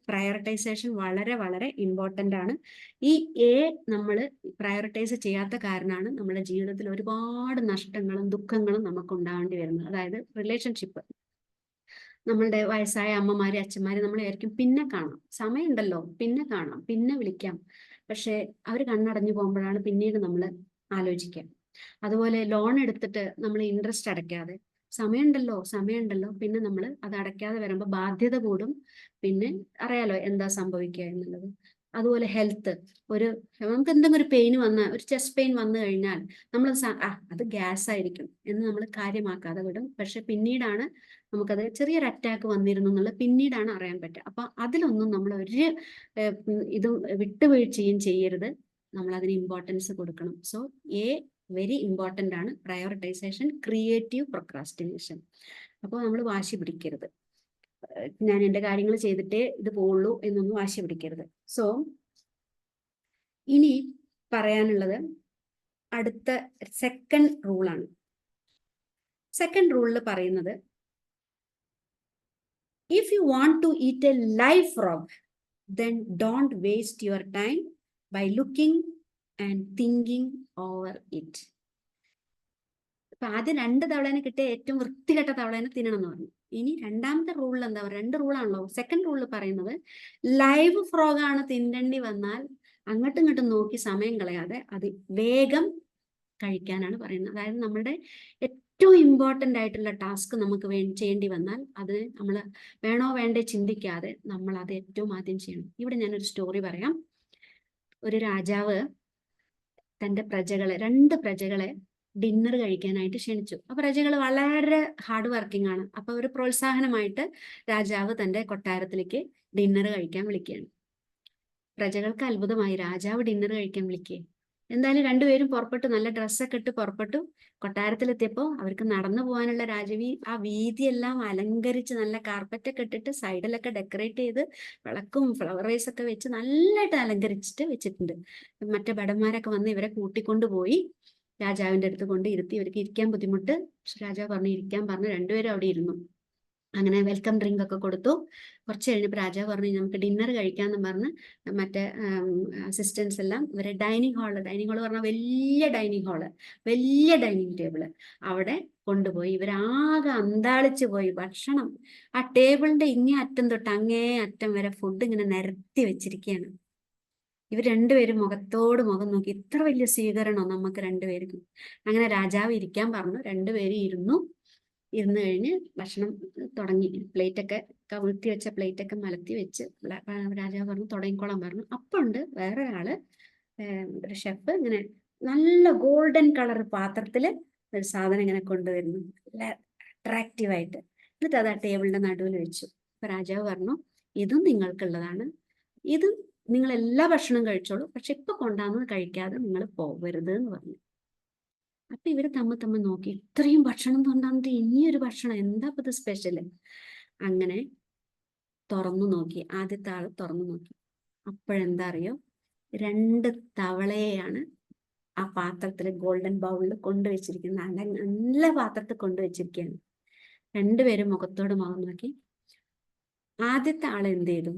prioritisation വളരെ വളരെ ഇമ്പോർട്ടൻ്റ് ആണ്. ഈ നമ്മൾ പ്രയോറിറ്റൈസ് ചെയ്യാത്ത കാരണമാണ് നമ്മുടെ ജീവിതത്തിൽ ഒരുപാട് നഷ്ടങ്ങളും ദുഃഖങ്ങളും നമുക്ക് ഉണ്ടാവേണ്ടി വരുന്നത്. അതായത് റിലേഷൻഷിപ്പ്, നമ്മളുടെ വയസ്സായ അമ്മമാര് അച്ഛന്മാര് നമ്മൾ വിചാരിക്കും പിന്നെ കാണാം, സമയമുണ്ടല്ലോ പിന്നെ കാണാം, പിന്നെ വിളിക്കാം, പക്ഷെ അവർ കണ്ണടഞ്ഞു പോകുമ്പോഴാണ് പിന്നീട് നമ്മൾ ആലോചിക്കുക. അതുപോലെ ലോൺ എടുത്തിട്ട് നമ്മൾ ഇൻട്രസ്റ്റ് അടയ്ക്കാതെ സമയമുണ്ടല്ലോ പിന്നെ നമ്മൾ അത് അടയ്ക്കാതെ വരുമ്പോൾ ബാധ്യത കൂടും, പിന്നെ അറിയാലോ എന്താ സംഭവിക്കുക എന്നുള്ളത്. അതുപോലെ ഹെൽത്ത്, നമുക്ക് എന്തെങ്കിലും ഒരു പെയിൻ ഒരു ചെസ്റ്റ് പെയിൻ വന്നു കഴിഞ്ഞാൽ നമ്മൾ അത് ഗ്യാസ് ആയിരിക്കും എന്ന് നമ്മൾ കാര്യമാക്കാതെ വിടും. പക്ഷെ പിന്നീടാണ് നമുക്കത് ചെറിയൊരു അറ്റാക്ക് വന്നിരുന്നു എന്നുള്ളത് പിന്നീടാണ് അറിയാൻ പറ്റുക. അപ്പൊ അതിലൊന്നും നമ്മൾ ഒരു ഇതും വിട്ടുവീഴ്ചയും ചെയ്യരുത്, നമ്മൾ അതിന് ഇമ്പോർട്ടൻസ് കൊടുക്കണം. സോ വെരി ഇമ്പോർട്ടൻ്റ് ആണ് പ്രയോറിറ്റൈസേഷൻ, ക്രിയേറ്റീവ് പ്രൊക്രാസ്റ്റിനേഷൻ. അപ്പോൾ നമ്മൾ വാശി പിടിക്കരുത്, ഞാൻ എൻ്റെ കാര്യങ്ങൾ ചെയ്തിട്ടേ ഇത് പോവുള്ളൂ എന്നൊന്നും വാശി പിടിക്കരുത്. സോ ഇനി പറയാനുള്ളത് അടുത്ത സെക്കൻഡ് റൂളാണ്. സെക്കൻഡ് റൂളിൽ പറയുന്നത്, if you want to eat a live frog, then don't waste your time by looking and thinking over it. ഇപ്പൊ ആദ്യം 2 തവളേനെ കിട്ടിയ ഏറ്റവും വൃത്തികെട്ട തവളേനെ തിന്നണം എന്ന് പറഞ്ഞു. ഇനി രണ്ടാമത്തെ റൂളിൽ എന്താ പറയുക, 2 റൂളാണല്ലോ. സെക്കൻഡ് റൂളിൽ പറയുന്നത് ലൈവ് ഫ്രോഗ് ആണ് തിന്നേണ്ടി വന്നാൽ അങ്ങോട്ടും ഇങ്ങോട്ടും നോക്കി സമയം കളയാതെ അത് വേഗം കഴിക്കാനാണ് പറയുന്നത്. അതായത് നമ്മുടെ ഏറ്റവും ഇമ്പോർട്ടൻ്റ് ആയിട്ടുള്ള ടാസ്ക് നമുക്ക് ചെയ്യേണ്ടി വന്നാൽ അത് നമ്മൾ വേണോ വേണ്ടേ ചിന്തിക്കാതെ നമ്മൾ അത് ഏറ്റവും ആദ്യം ചെയ്യണം. ഇവിടെ ഞാനൊരു സ്റ്റോറി പറയാം. ഒരു രാജാവ് തൻ്റെ 2 പ്രജകളെ ഡിന്നർ കഴിക്കാനായിട്ട് ക്ഷണിച്ചു. അപ്പൊ പ്രജകൾ വളരെ ഹാർഡ് വർക്കിംഗ് ആണ്. അപ്പൊ ഒരു പ്രോത്സാഹനമായിട്ട് രാജാവ് തൻ്റെ കൊട്ടാരത്തിലേക്ക് ഡിന്നർ കഴിക്കാൻ വിളിക്കുകയാണ്. പ്രജകൾക്ക് അത്ഭുതമായി, രാജാവ് ഡിന്നർ കഴിക്കാൻ വിളിക്കേ. എന്തായാലും 2 പേരും പുറപ്പെട്ടു, നല്ല ഡ്രസ്സൊക്കെ ഇട്ട് പുറപ്പെട്ടു. കൊട്ടാരത്തിലെത്തിയപ്പോൾ അവർക്ക് നടന്നു പോകാനുള്ള ആ വീതിയെല്ലാം അലങ്കരിച്ച് നല്ല കാർപ്പറ്റൊക്കെ ഇട്ടിട്ട് സൈഡിലൊക്കെ ഡെക്കറേറ്റ് ചെയ്ത് വിളക്കും ഫ്ലവർ വൈസ് ഒക്കെ വെച്ച് നല്ലതായിട്ട് അലങ്കരിച്ചിട്ട് വെച്ചിട്ടുണ്ട്. മറ്റേ ഭടന്മാരൊക്കെ വന്ന് ഇവരെ കൂട്ടിക്കൊണ്ടുപോയി രാജാവിൻ്റെ അടുത്ത് കൊണ്ട് ഇരുത്തി. ഇവർക്ക് ഇരിക്കാൻ ബുദ്ധിമുട്ട്, രാജാവ് പറഞ്ഞു ഇരിക്കാൻ പറഞ്ഞു. 2 പേരും അവിടെ ഇരുന്നു. അങ്ങനെ വെൽക്കം ഡ്രിങ്ക് ഒക്കെ കൊടുത്തു. കുറച്ച് കഴിഞ്ഞപ്പോൾ രാജാവ് പറഞ്ഞു നമുക്ക് ഡിന്നർ കഴിക്കാമെന്ന് പറഞ്ഞ് മറ്റേ അസിസ്റ്റൻസ് എല്ലാം ഇവരെ ഡൈനിങ് ഹാള് പറഞ്ഞാൽ വലിയ ഡൈനിങ് ടേബിള് അവിടെ കൊണ്ടുപോയി. ഇവരാകെ അന്താളിച്ചു പോയി. ഭക്ഷണം ആ ടേബിളിന്റെ ഇങ്ങേ അറ്റം തൊട്ട് അങ്ങേ അറ്റം വരെ ഫുഡ് ഇങ്ങനെ നിരത്തി വെച്ചിരിക്കുകയാണ്. ഇവർ 2 പേരും മുഖത്തോട് മുഖം നോക്കി, ഇത്ര വലിയ സ്വീകരണോ നമുക്ക് 2 പേർക്കും. അങ്ങനെ രാജാവ് ഇരിക്കാൻ പറഞ്ഞു. 2 പേരും ഇരുന്നു കഴിഞ്ഞ് ഭക്ഷണം തുടങ്ങി. പ്ലേറ്റൊക്കെ കവിഴ്ത്തി വെച്ച പ്ലേറ്റൊക്കെ മലത്തി വെച്ച് രാജാവ് പറഞ്ഞു തുടങ്ങിക്കോളാൻ പറഞ്ഞു. അപ്പോൾ ഉണ്ട് വേറൊരാള്, ഒരു ഷെഫ്, ഇങ്ങനെ നല്ല ഗോൾഡൻ കളർ പാത്രത്തില് ഒരു സാധനം ഇങ്ങനെ കൊണ്ടുവരുന്നു, നല്ല അട്രാക്റ്റീവായിട്ട്. എന്നിട്ട് അത് ആ ടേബിളിന്റെ നടുവിൽ വെച്ചു. അപ്പൊ രാജാവ് പറഞ്ഞു ഇതും നിങ്ങൾക്കുള്ളതാണ്, ഇതും നിങ്ങൾ എല്ലാ ഭക്ഷണവും കഴിച്ചോളൂ, പക്ഷെ ഇപ്പൊ കൊണ്ടാന്ന് കഴിക്കാതെ നിങ്ങൾ പോവരുത് എന്ന് പറഞ്ഞു. അപ്പൊ ഇവര് തമ്മിൽ നോക്കി, ഇത്രയും ഭക്ഷണം കൊണ്ടാന്നിട്ട് ഇനിയൊരു ഭക്ഷണം, എന്താ ഇപ്പൊ ഇത് സ്പെഷ്യല്? അങ്ങനെ തുറന്നു നോക്കി, ആദ്യത്തെ ആള് തുറന്നു നോക്കി. അപ്പോഴെന്താ അറിയോ, 2 തവളയെയാണ് ആ പാത്രത്തില് ഗോൾഡൻ ബൗളിൽ കൊണ്ടുവച്ചിരിക്കുന്നത്. നല്ല പാത്രത്തിൽ കൊണ്ടുവച്ചിരിക്കുകയാണ്. രണ്ടുപേരും മുഖത്തോട് മുഖം നോക്കി. ആദ്യത്തെ ആൾ എന്ത് ചെയ്തു,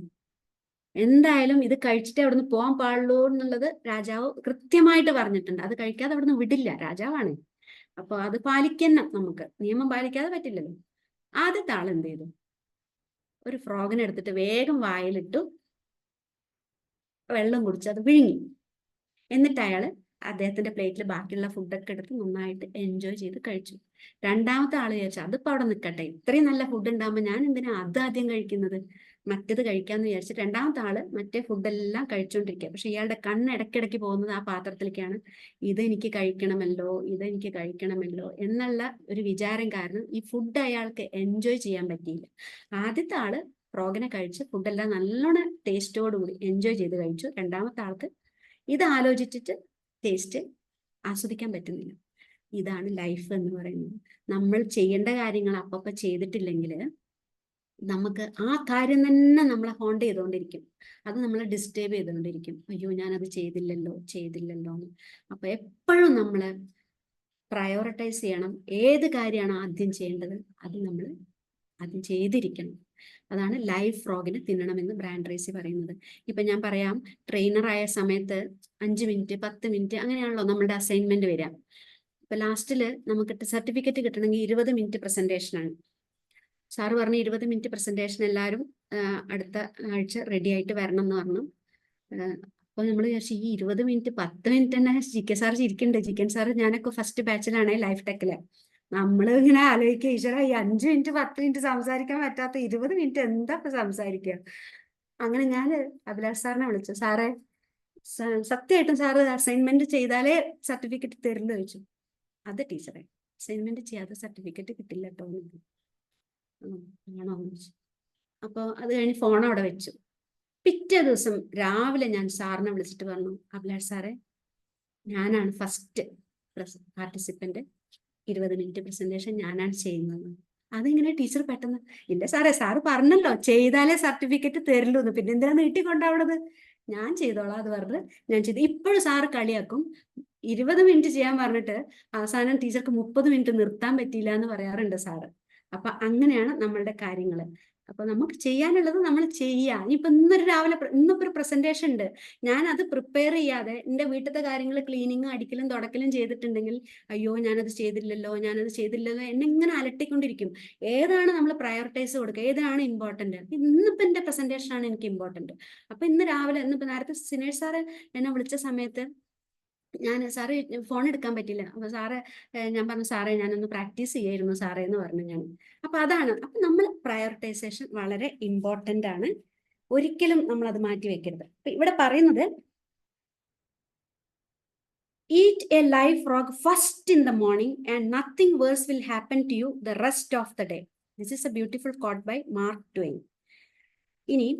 എന്തായാലും ഇത് കഴിച്ചിട്ടേ അവിടുന്ന് പോകാൻ പാടുള്ളൂ എന്നുള്ളത് രാജാവ് കൃത്യമായിട്ട് പറഞ്ഞിട്ടുണ്ട്. അത് കഴിക്കാതെ അവിടുന്ന് വിടില്ല, രാജാവാണ്. അപ്പൊ അത് പാലിക്കണം, നമുക്ക് നിയമം പാലിക്കാതെ പറ്റില്ലല്ലോ. ആദ്യത്തെ ആൾ എന്ത് ചെയ്തു, ഒരു ഫ്രോഗിനെ എടുത്തിട്ട് വേഗം വായിലിട്ടു, വെള്ളം കുടിച്ച് അത് വിഴുങ്ങി. എന്നിട്ട് അയാള് അദ്ദേഹത്തിന്റെ പ്ലേറ്റിൽ ബാക്കിയുള്ള ഫുഡൊക്കെ എടുത്ത് നന്നായിട്ട് എൻജോയ് ചെയ്ത് കഴിച്ചു. രണ്ടാമത്തെ ആള് വിചാരിച്ചു, അതിപ്പോ അവിടെ നിൽക്കട്ടെ, ഇത്രയും നല്ല ഫുഡ് ഉണ്ടാകുമ്പോൾ ഞാൻ എന്തിനാ അത് ആദ്യം കഴിക്കുന്നത്, മറ്റേത് കഴിക്കാന്ന് വിചാരിച്ചു രണ്ടാമത്തെ ആള് മറ്റേ ഫുഡെല്ലാം കഴിച്ചുകൊണ്ടിരിക്കുക. പക്ഷെ ഇയാളുടെ കണ്ണ് ഇടയ്ക്കിടയ്ക്ക് പോകുന്നത് ആ പാത്രത്തിലേക്കാണ്. ഇതെനിക്ക് കഴിക്കണമല്ലോ എന്നുള്ള ഒരു വിചാരം കാരണം ഈ ഫുഡ് അയാൾക്ക് എൻജോയ് ചെയ്യാൻ പറ്റിയില്ല. ആദ്യത്തെ ആള് ഫ്രോഗിനെ കഴിച്ച് ഫുഡെല്ലാം നല്ലോണം ടേസ്റ്റോടുകൂടി എൻജോയ് ചെയ്ത് കഴിച്ചു. രണ്ടാമത്തെ ആൾക്ക് ഇത് ആലോചിച്ചിട്ട് ടേസ്റ്റ് ആസ്വദിക്കാൻ പറ്റുന്നില്ല. ഇതാണ് ലൈഫ് എന്ന് പറയുന്നത്. നമ്മൾ ചെയ്യേണ്ട കാര്യങ്ങൾ അപ്പപ്പോ ചെയ്തിട്ടില്ലെങ്കിൽ നമുക്ക് ആ കാര്യം തന്നെ നമ്മളെ ഹോണ്ട് ചെയ്തുകൊണ്ടിരിക്കും. അത് നമ്മളെ ഡിസ്റ്റർബ് ചെയ്തുകൊണ്ടിരിക്കും. അയ്യോ ഞാനത് ചെയ്തില്ലല്ലോ എന്ന്. അപ്പൊ എപ്പോഴും നമ്മൾ പ്രയോറിറ്റൈസ് ചെയ്യണം. ഏത് കാര്യമാണ് ആദ്യം ചെയ്യേണ്ടത് അത് നമ്മൾ ആദ്യം ചെയ്തിരിക്കണം. അതാണ് ലൈവ് ഫ്രോഗിനെ തിന്നണമെന്ന് ബ്രാൻഡ് ട്രേസി പറയുന്നത്. ഇപ്പൊ ഞാൻ പറയാം, ട്രെയിനറായ സമയത്ത് 5 മിനിറ്റ് 10 മിനിറ്റ് അങ്ങനെയാണല്ലോ നമ്മുടെ അസൈൻമെന്റ് വരിക. ഇപ്പൊ ലാസ്റ്റില് നമുക്ക് സർട്ടിഫിക്കറ്റ് കിട്ടണമെങ്കിൽ 20 മിനിറ്റ് പ്രസന്റേഷൻ ആണ്. സാറ് പറഞ്ഞു 20 മിനിറ്റ് പ്രസന്റേഷൻ എല്ലാവരും അടുത്ത ആഴ്ച റെഡി ആയിട്ട് വരണം എന്ന് പറഞ്ഞു. അപ്പൊ നമ്മൾ വിചാരിച്ചു ഈ 20 മിനിറ്റ് 10 മിനിറ്റ് തന്നെ GK സാർ ചിരിക്കുന്നുണ്ട്. GK സാറ് ഞാനൊക്കെ ഫസ്റ്റ് ബാച്ചിലാണ് ലൈഫ് ടെക്കില്. നമ്മൾ ഇങ്ങനെ ആലോചിക്കുക, ഈശ്വര ഈ 5 മിനിറ്റ് 10 മിനിറ്റ് സംസാരിക്കാൻ പറ്റാത്ത 20 മിനിറ്റ് എന്താ ഇപ്പൊ സംസാരിക്കുക. അങ്ങനെ ഞാൻ അഭിലാഷ് സാറിനെ വിളിച്ചു. സാറേ സത്യമായിട്ടും സാറ് അസൈൻമെന്റ് ചെയ്താലേ സർട്ടിഫിക്കറ്റ് തരില്ല ചോദിച്ചു. അത് ടീച്ചറെ, അസൈൻമെന്റ് ചെയ്യാതെ സർട്ടിഫിക്കറ്റ് കിട്ടില്ല കേട്ടോ. ആണോ? അപ്പോൾ അത് കഴിഞ്ഞ് ഫോൺ അവിടെ വെച്ചു. പിറ്റേ ദിവസം രാവിലെ ഞാൻ സാറിനെ വിളിച്ചിട്ട് പറഞ്ഞു, അഭിലാഷ് സാറേ ഞാനാണ് ഫസ്റ്റ് പാർട്ടിസിപ്പന്റ്, 20 മിനിറ്റ് പ്രസന്റേഷൻ ഞാനാണ് ചെയ്യുന്നത്. അതിങ്ങനെ ടീച്ചർ പെട്ടെന്ന്, ഇല്ല സാറേ സാറ് പറഞ്ഞല്ലോ ചെയ്താലേ സർട്ടിഫിക്കറ്റ് തരുള്ളൂ എന്ന്, പിന്നെ എന്തിനാണ് നീട്ടിക്കൊണ്ടാവണത്, ഞാൻ ചെയ്തോളാം അത് പറഞ്ഞ് ഞാൻ ചെയ്തു. ഇപ്പോഴും സാറ് കളിയാക്കും, 20 മിനിറ്റ് ചെയ്യാൻ പറഞ്ഞിട്ട് അവസാനം ടീച്ചർക്ക് 30 മിനിറ്റ് നിർത്താൻ പറ്റിയില്ല എന്ന് പറയാറുണ്ട് സാറ്. അപ്പൊ അങ്ങനെയാണ് നമ്മളുടെ കാര്യങ്ങൾ. അപ്പൊ നമുക്ക് ചെയ്യാനുള്ളത് നമ്മൾ ചെയ്യുക. ഇനിയിപ്പൊ ഇന്നിപ്പോ ഒരു പ്രസന്റേഷൻ ഉണ്ട്, ഞാൻ അത് പ്രിപ്പയർ ചെയ്യാതെ എന്റെ വീട്ടിലത്തെ കാര്യങ്ങൾ ക്ലീനിങ്ങും അടിക്കലും തുടക്കലും ചെയ്തിട്ടുണ്ടെങ്കിൽ അയ്യോ ഞാനത് ചെയ്തില്ലല്ലോ എന്നെ ഇങ്ങനെ അലട്ടിക്കൊണ്ടിരിക്കും. ഏതാണ് നമ്മൾ പ്രയോറിറ്റൈസ് കൊടുക്കുക, ഏതാണ് ഇമ്പോർട്ടന്റ്. ഇന്നിപ്പോ എന്റെ പ്രസന്റേഷൻ ആണ് എനിക്ക് ഇമ്പോർട്ടന്റ്. അപ്പൊ ഇന്നിപ്പോ നേരത്തെ സിനേഷ് സാറ് എന്നെ വിളിച്ച സമയത്ത് സാറ് ഫോൺ എടുക്കാൻ പറ്റില്ല. അപ്പൊ സാറ് ഞാൻ പറഞ്ഞു, സാറേ ഞാനൊന്ന് പ്രാക്ടീസ് ചെയ്യായിരുന്നു സാറേ എന്ന് പറഞ്ഞു ഞാൻ. അപ്പൊ അതാണ്, അപ്പൊ നമ്മൾ പ്രയോറിറ്റൈസേഷൻ വളരെ ഇമ്പോർട്ടന്റ് ആണ്. ഒരിക്കലും നമ്മൾ അത് മാറ്റി വെക്കരുത്. അപ്പൊ ഇവിടെ പറയുന്നത്, eat a live frog first in the morning and nothing worse will happen to you the rest of the day. This is a beautiful quote by Mark Twain. ഇനി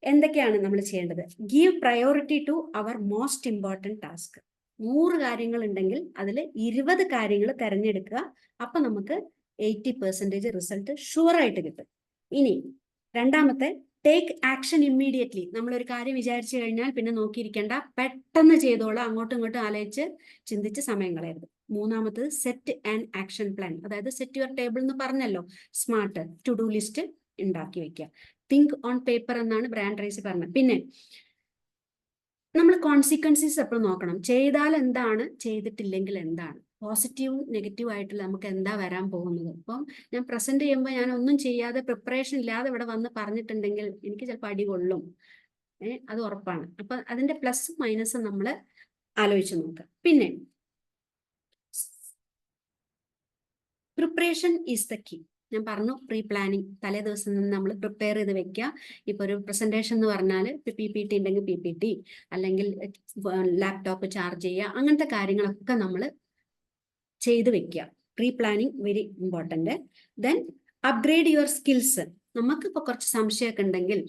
എന്തൊക്കെയാണ് നമ്മൾ ചെയ്യേണ്ടത്? Give priority to our most important task. 100 കാര്യങ്ങൾ ഉണ്ടെങ്കിൽ അതിൽ 20 കാര്യങ്ങൾ തിരഞ്ഞെടുക്കുക. അപ്പൊ നമുക്ക് 80% റിസൾട്ട് ഷുവർ ആയിട്ട് കിട്ടും. ഇനി രണ്ടാമത്തെ, ടേക്ക് ആക്ഷൻ ഇമ്മീഡിയറ്റ്ലി. നമ്മളൊരു കാര്യം വിചാരിച്ചു കഴിഞ്ഞാൽ പിന്നെ നോക്കിയിരിക്കേണ്ട, പെട്ടെന്ന് ചെയ്തോളാം, അങ്ങോട്ടും ഇങ്ങോട്ടും ആലോചിച്ച് ചിന്തിച്ച് സമയം കളയരുത്. മൂന്നാമത്തത്, സെറ്റ് ആൻഡ് ആക്ഷൻ പ്ലാൻ. അതായത് സെറ്റ് യുവർ ടേബിൾ എന്ന് പറഞ്ഞല്ലോ, സ്മാർട്ട് ടു ഡു ലിസ്റ്റ് ഉണ്ടാക്കി വെക്കുക. തിങ്ക് ഓൺ പേപ്പർ എന്നാണ് ബ്രാൻഡ് ട്രേസി പറഞ്ഞത്. പിന്നെ നമ്മൾ കോൺസിക്വൻസസ് എപ്പോഴും നോക്കണം. ചെയ്താൽ എന്താണ്, ചെയ്തിട്ടില്ലെങ്കിൽ എന്താണ്, പോസിറ്റീവും നെഗറ്റീവ് ആയിട്ടുള്ള നമുക്ക് എന്താ വരാൻ പോകുന്നത്. അപ്പം ഞാൻ പ്രസന്റ് ചെയ്യുമ്പോൾ ഞാൻ ഒന്നും ചെയ്യാതെ പ്രിപ്പറേഷൻ ഇല്ലാതെ ഇവിടെ വന്ന് പറഞ്ഞിട്ടുണ്ടെങ്കിൽ എനിക്ക് ചിലപ്പോൾ അടി കൊള്ളും, അത് ഉറപ്പാണ്. അപ്പൊ അതിന്റെ പ്ലസ് മൈനസ് നമ്മൾ ആലോചിച്ച് നോക്കുക. പിന്നെ പ്രിപ്പറേഷൻ ഈസ് ദ കീ. ഞാൻ പറഞ്ഞു, പ്രീ പ്ലാനിങ്, തലേ ദിവസം നിന്ന് നമ്മൾ പ്രിപ്പയർ ചെയ്ത് വെക്കുക. ഇപ്പൊ ഒരു പ്രസന്റേഷൻ എന്ന് പറഞ്ഞാൽ PPT ഉണ്ടെങ്കിൽ PPT, അല്ലെങ്കിൽ ലാപ്ടോപ്പ് ചാർജ് ചെയ്യുക, അങ്ങനത്തെ കാര്യങ്ങളൊക്കെ നമ്മൾ ചെയ്ത് വെക്കുക. Pre planning very important. Then upgrade your skills. നമുക്കിപ്പോൾ കുറച്ച് സംശയമൊക്കെ ഉണ്ടെങ്കിൽ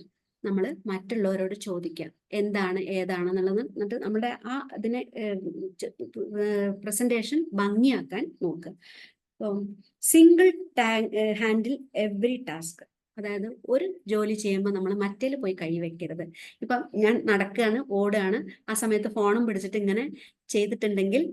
നമ്മൾ മറ്റുള്ളവരോട് ചോദിക്കാം എന്താണ് ഏതാണെന്നുള്ളത്. എന്നിട്ട് നമ്മുടെ ആ അതിനെ പ്രസന്റേഷൻ ഭംഗിയാക്കാൻ നോക്കുക. Single handle every task. അതായത് ഒരു ജോലി ചെയ്യുമ്പോൾ നമ്മൾ മറ്റേൽ പോയി കൈ വെക്കരുത്. ഇപ്പം ഞാൻ നടക്കുകയാണ്, ഓടുകയാണ്, ആ സമയത്ത് ഫോണും പിടിച്ചിട്ട് ഇങ്ങനെ ചെയ്തിട്ടുണ്ടെങ്കിൽ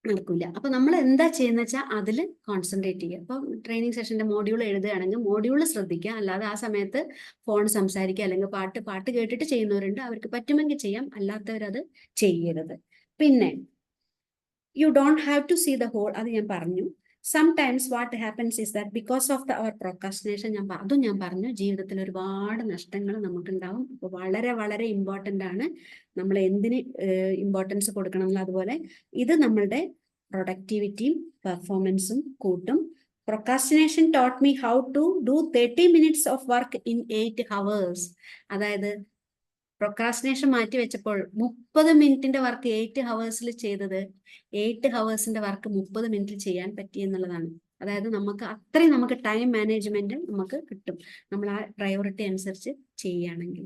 നടക്കില്ല. അപ്പൊ നമ്മൾ എന്താ ചെയ്യുന്ന വെച്ചാൽ അതിൽ കോൺസെൻട്രേറ്റ് ചെയ്യുക. അപ്പം ട്രെയിനിങ് സെഷന്റെ മോഡ്യൂൾ എഴുതുകയാണെങ്കിൽ മോഡ്യൂൾ ശ്രദ്ധിക്കുക, അല്ലാതെ ആ സമയത്ത് ഫോൺ സംസാരിക്കുക അല്ലെങ്കിൽ പാട്ട് കേട്ടിട്ട് ചെയ്യുന്നവരുണ്ട്, അവർക്ക് പറ്റുമെങ്കിൽ ചെയ്യാം, അല്ലാത്തവരത് ചെയ്യരുത്. പിന്നെ you don't have to see the whole, അത് ഞാൻ പറഞ്ഞു. Sometimes what happens is that because of our procrastination, അതും ഞാൻ പറഞ്ഞു, ജീവിതത്തിൽ ഒരുപാട് നഷ്ടങ്ങൾ നമുക്കുണ്ടാവും. അപ്പോൾ വളരെ വളരെ ഇമ്പോർട്ടൻ്റ് ആണ് നമ്മൾ എന്തിന് ഇമ്പോർട്ടൻസ് കൊടുക്കണം. അതുപോലെ ഇത് നമ്മളുടെ പ്രൊഡക്ടിവിറ്റിയും പെർഫോമൻസും കൂട്ടും. Procrastination taught me how to do 30 minutes of work in 8 hours. അതായത് പ്രൊക്രാസ്റ്റിനേഷൻ മാറ്റി വെച്ചപ്പോൾ 30 മിനിറ്റിന്റെ വർക്ക് 8 hours ചെയ്തത് 8 hours വർക്ക് 30 മിനിറ്റിൽ ചെയ്യാൻ പറ്റി എന്നുള്ളതാണ്. അതായത് അത്രയും നമുക്ക് ടൈം മാനേജ്മെന്റ് നമുക്ക് കിട്ടും നമ്മൾ ആ പ്രയോറിറ്റി അനുസരിച്ച് ചെയ്യുകയാണെങ്കിൽ.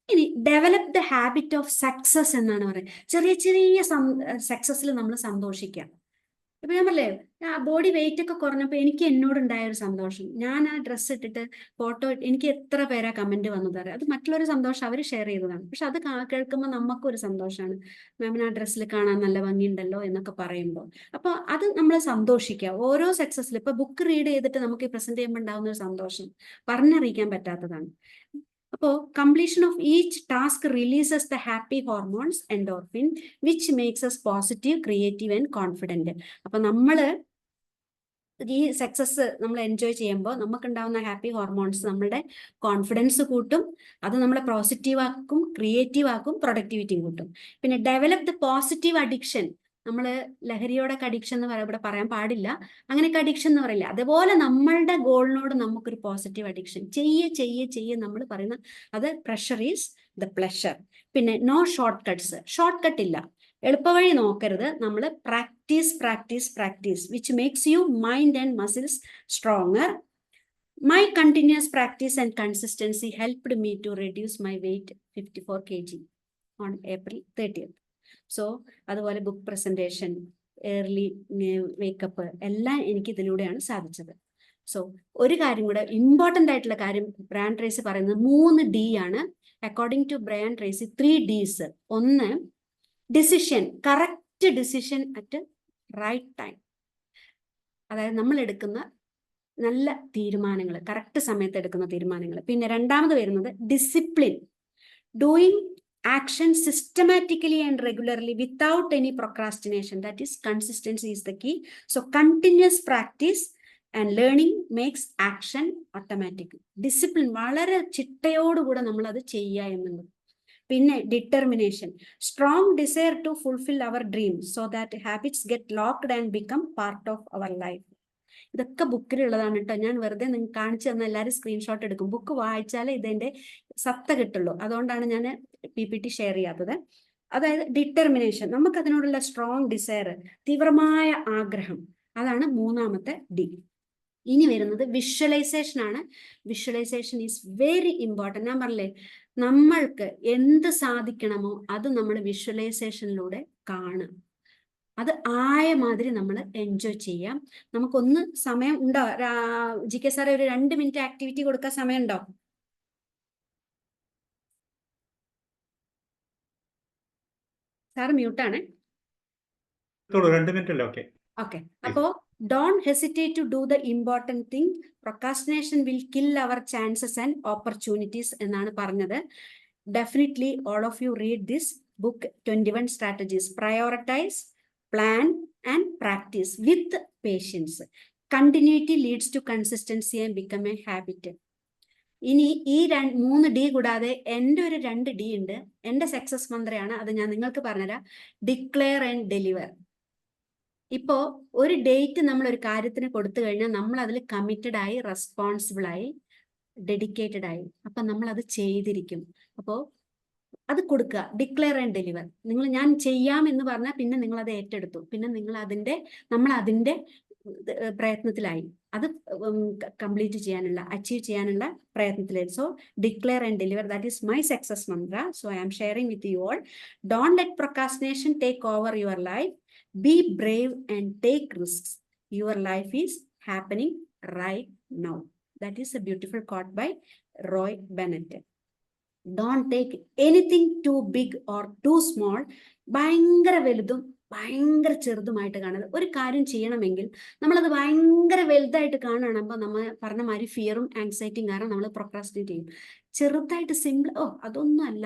ഇനി develop the habit of success എന്നാണ് പറയുന്നത്. ചെറിയ ചെറിയ സക്സസിൽ നമ്മൾ സന്തോഷിക്കാം. ഇപ്പൊ ഞാൻ പറഞ്ഞേ, ആ ബോഡി വെയിറ്റ് ഒക്കെ കുറഞ്ഞപ്പോൾ എനിക്ക് എന്നോടുണ്ടായ ഒരു സന്തോഷം. ഞാൻ ആ ഡ്രസ്സ് ഇട്ടിട്ട് ഫോട്ടോ, എനിക്ക് എത്ര പേരാ കമന്റ് വന്നത് അറിയാം. അത് മറ്റുള്ളൊരു സന്തോഷം അവർ ഷെയർ ചെയ്തതാണ്. പക്ഷെ അത് കേൾക്കുമ്പോൾ നമുക്കൊരു സന്തോഷമാണ്. മാമിന് ആ ഡ്രസ്സിൽ കാണാൻ നല്ല ഭംഗിയുണ്ടല്ലോ എന്നൊക്കെ പറയുമ്പോൾ. അപ്പൊ അത് നമ്മൾ സന്തോഷിക്കുക ഓരോ സക്സസിൽ. ഇപ്പൊ ബുക്ക് റീഡ് ചെയ്തിട്ട് നമുക്ക് പ്രസന്റ് ചെയ്യുമ്പോൾ ഉണ്ടാകുന്ന ഒരു സന്തോഷം പറഞ്ഞറിയിക്കാൻ പറ്റാത്തതാണ്. അപ്പോൾ completion of each task releases the happy hormones endorphin which makes us positive, creative and confident. അപ്പൊ നമ്മള് ഈ സക്സസ് നമ്മൾ എൻജോയ് ചെയ്യുമ്പോൾ നമുക്കുണ്ടാവുന്ന ഹാപ്പി ഹോർമോൺസ് നമ്മളുടെ കോൺഫിഡൻസ് കൂട്ടും, അത് നമ്മളെ പോസിറ്റീവ് ആക്കും, ക്രിയേറ്റീവ് ആക്കും, പ്രൊഡക്ടിവിറ്റിയും കൂട്ടും. പിന്നെ ഡെവലപ്പ് ദ പോസിറ്റീവ് അഡിക്ഷൻ. നമ്മൾ ലഹരിയോടൊക്കെ അഡിക്ഷൻ എന്ന് ഇവിടെ പറയാൻ പാടില്ല, അങ്ങനെയൊക്കെ അഡിക്ഷൻ എന്ന് പറയില്ല. അതുപോലെ നമ്മളുടെ ഗോളിനോട് നമുക്കൊരു പോസിറ്റീവ് അഡിക്ഷൻ ചെയ്യേ നമ്മൾ പറയുന്ന അത് പ്രഷർ ഈസ് ദ പ്ലഷർ. പിന്നെ no shortcuts. Shortcut ഇല്ല, എളുപ്പവഴി നോക്കരുത്. നമ്മൾ practice which makes you mind and muscles stronger. My continuous practice and consistency helped me to reduce my weight 54 kg on April 30th. So അതുപോലെ book presentation, early wake up എല്ലാം എനിക്ക് ഇതിലൂടെയാണ് സാധിച്ചത്. So ഒരു കാര്യം കൂടെ, ഇമ്പോർട്ടൻ്റ് ആയിട്ടുള്ള കാര്യം ബ്രയാൻ ട്രേസി പറയുന്നത് 3 D ആണ്. According to Brian Tracy 3 Ds. ഒന്ന്, decision, correct decision at right time. അതായത് നമ്മൾ എടുക്കുന്ന നല്ല തീരുമാനങ്ങൾ, കറക്റ്റ് സമയത്ത് എടുക്കുന്ന തീരുമാനങ്ങൾ. പിന്നെ രണ്ടാമത് വരുന്നത് discipline, doing action systematically and regularly without any procrastination. That is, consistency is the key. So continuous practice and learning makes action automatic. Discipline വളരെ ചിട്ടയോടുകൂടെ നമ്മൾ അത് ചെയ്യുക എന്നുള്ളത്. പിന്നെ determination, strong desire to fulfil our dreams so that habits get locked and become part of our life. ഇതൊക്കെ ബുക്കിലുള്ളതാണ് കേട്ടോ. ഞാൻ വെറുതെ നിങ്ങൾക്ക് കാണിച്ചു തന്ന എല്ലാവരും സ്ക്രീൻഷോട്ട് എടുക്കും. ബുക്ക് വായിച്ചാലേ ഇതിന്റെ സത്ത കിട്ടുള്ളൂ. അതുകൊണ്ടാണ് ഞാൻ PPT ഷെയർ ചെയ്യാത്തത്. അതായത് ഡിറ്റർമിനേഷൻ, നമുക്ക് അതിനോടുള്ള സ്ട്രോങ് ഡിസയർ, തീവ്രമായ ആഗ്രഹം, അതാണ് മൂന്നാമത്തെ D. ഇനി വരുന്നത് വിഷ്വലൈസേഷൻ ആണ്. Visualisation is very important. ഞാൻ പറഞ്ഞില്ലേ, നമ്മൾക്ക് എന്ത് സാധിക്കണമോ അത് നമ്മൾ വിഷ്വലൈസേഷനിലൂടെ കാണും. അത് ആയ മാതിരി നമ്മൾ എൻജോയ് ചെയ്യാം. നമുക്കൊന്ന് സമയം ഉണ്ടോ? GK സാറെ ഒരു 2 മിനിറ്റ് ആക്ടിവിറ്റി കൊടുക്കാൻ സമയം ഉണ്ടോ? സാർ മ്യൂട്ടാണ്. 2 മിനിറ്റ് അല്ലേ? ഓക്കെ. ഓക്കെ. അപ്പോ don't hesitate to do the important thing. Procrastination will kill our chances and opportunities എന്നാണ് പറഞ്ഞത്. Definitely all of you read this book 21 strategies. Prioritize, plan and practice with patience. Continuity leads to consistency and become a habit. ഇനി ഈ 3 D കൂടാതെ എൻ്റെ ഒരു 2 D ഉണ്ട്. എൻ്റെ success മന്ത്രയാണ്, അത് ഞാൻ നിങ്ങൾക്ക് പറഞ്ഞുതരാം. Declare and deliver. ഇപ്പോ ഒരു ഡേറ്റ് നമ്മൾ ഒരു കാര്യത്തിന് കൊടുത്തു കഴിഞ്ഞാൽ നമ്മൾ അതിൽ കമ്മിറ്റഡ് ആയി, റെസ്പോൺസിബിൾ ആയി, ഡെഡിക്കേറ്റഡ് ആയി, അപ്പൊ നമ്മൾ അത് ചെയ്തിരിക്കും. അപ്പോൾ അത് കൊടുക്കുക, ഡിക്ലെയർ ആൻഡ് ഡെലിവർ. നിങ്ങൾ ഞാൻ ചെയ്യാം എന്ന് പറഞ്ഞാൽ പിന്നെ നിങ്ങൾ അത് ഏറ്റെടുത്തു, പിന്നെ നിങ്ങൾ നമ്മൾ അതിന്റെ പ്രയത്നത്തിലായി. അത് കംപ്ലീറ്റ് ചെയ്യാനുള്ള, അച്ചീവ് ചെയ്യാനുള്ള പ്രയത്നത്തിലായി. So declare and deliver, that is my success mantra. So I am sharing with you all. Don't let procrastination take over your life. Be brave and take risks. Your life is happening right now. That is a beautiful quote by Roy Bennett. Don't take anything too big or too small. ഭയങ്കര വലുതും ഭയങ്കര ചെറുതുമായിട്ട് കാണരുത്. ഒരു കാര്യം ചെയ്യണമെങ്കിൽ നമ്മളത് ഭയങ്കര വലുതായിട്ട് കാണുമ്പോൾ നമ്മൾ പറഞ്ഞ മാതിരി ഫിയറും ആങ്സൈറ്റിയും കാരണം നമ്മൾ പ്രൊക്രാസ്റ്റിനേറ്റ് ചെയ്യും. ചെറുതായിട്ട് സിമ്പിൾ, അതൊന്നും അല്ല,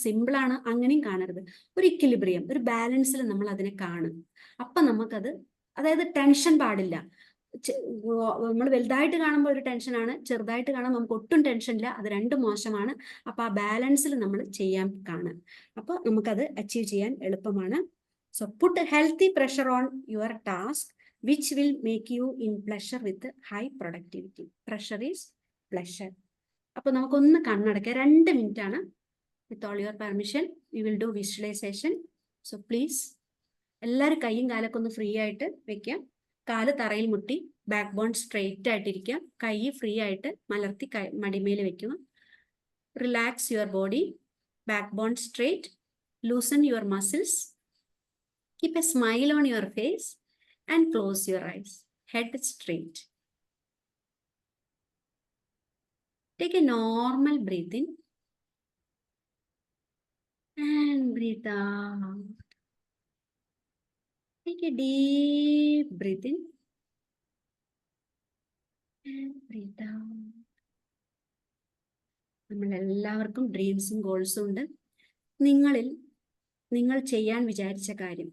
സിമ്പിളാണ്, അങ്ങനെയും കാണരുത്. ഒരു ഇക്വിലിബ്രിയം, ഒരു ബാലൻസിൽ നമ്മൾ അതിനെ കാണും. അപ്പം നമുക്കത്, അതായത് ടെൻഷൻ പാടില്ല. നമ്മൾ വലുതായിട്ട് കാണുമ്പോൾ ഒരു ടെൻഷനാണ്, ചെറുതായിട്ട് കാണുമ്പോൾ നമുക്ക് ഒട്ടും ടെൻഷൻ ഇല്ല. അത് രണ്ടും മോശമാണ്. അപ്പൊ ആ ബാലൻസിൽ നമ്മൾ ചെയ്യാൻ കാണും. അപ്പോൾ നമുക്കത് അച്ചീവ് ചെയ്യാൻ എളുപ്പമാണ്. So puttu healthy pressure on your task which will make you in pleasure with high productivity. Pressure is pleasure. അപ്പൊ നമുക്കൊന്ന് കണ്ണടക്കാം. 2 മിനിറ്റ് ആണ്. With all your permission we will do visualisation. So please എല്ലാവരും കൈയും കാലൊക്കെ ഒന്ന് ഫ്രീ ആയിട്ട് വെക്കാം. കാല് തറയിൽ മുട്ടി, ബാക്ക് ബോൺ സ്ട്രെയിറ്റ് ആയിട്ടിരിക്കുക. കൈ ഫ്രീ ആയിട്ട് മലർത്തി മടിമേൽ വെക്കുക. Relax your body, backbone straight, loosen your muscles, keep a smile on your face and close your eyes. Head straight. Take a normal breath in and breathe out. Take a deep breath in and breathe out. നമ്മളെല്ലാവർക്കും ഡ്രീംസും ഗോൾസും ഉണ്ട്. നിങ്ങൾ ചെയ്യാൻ വിചാരിച്ച കാര്യം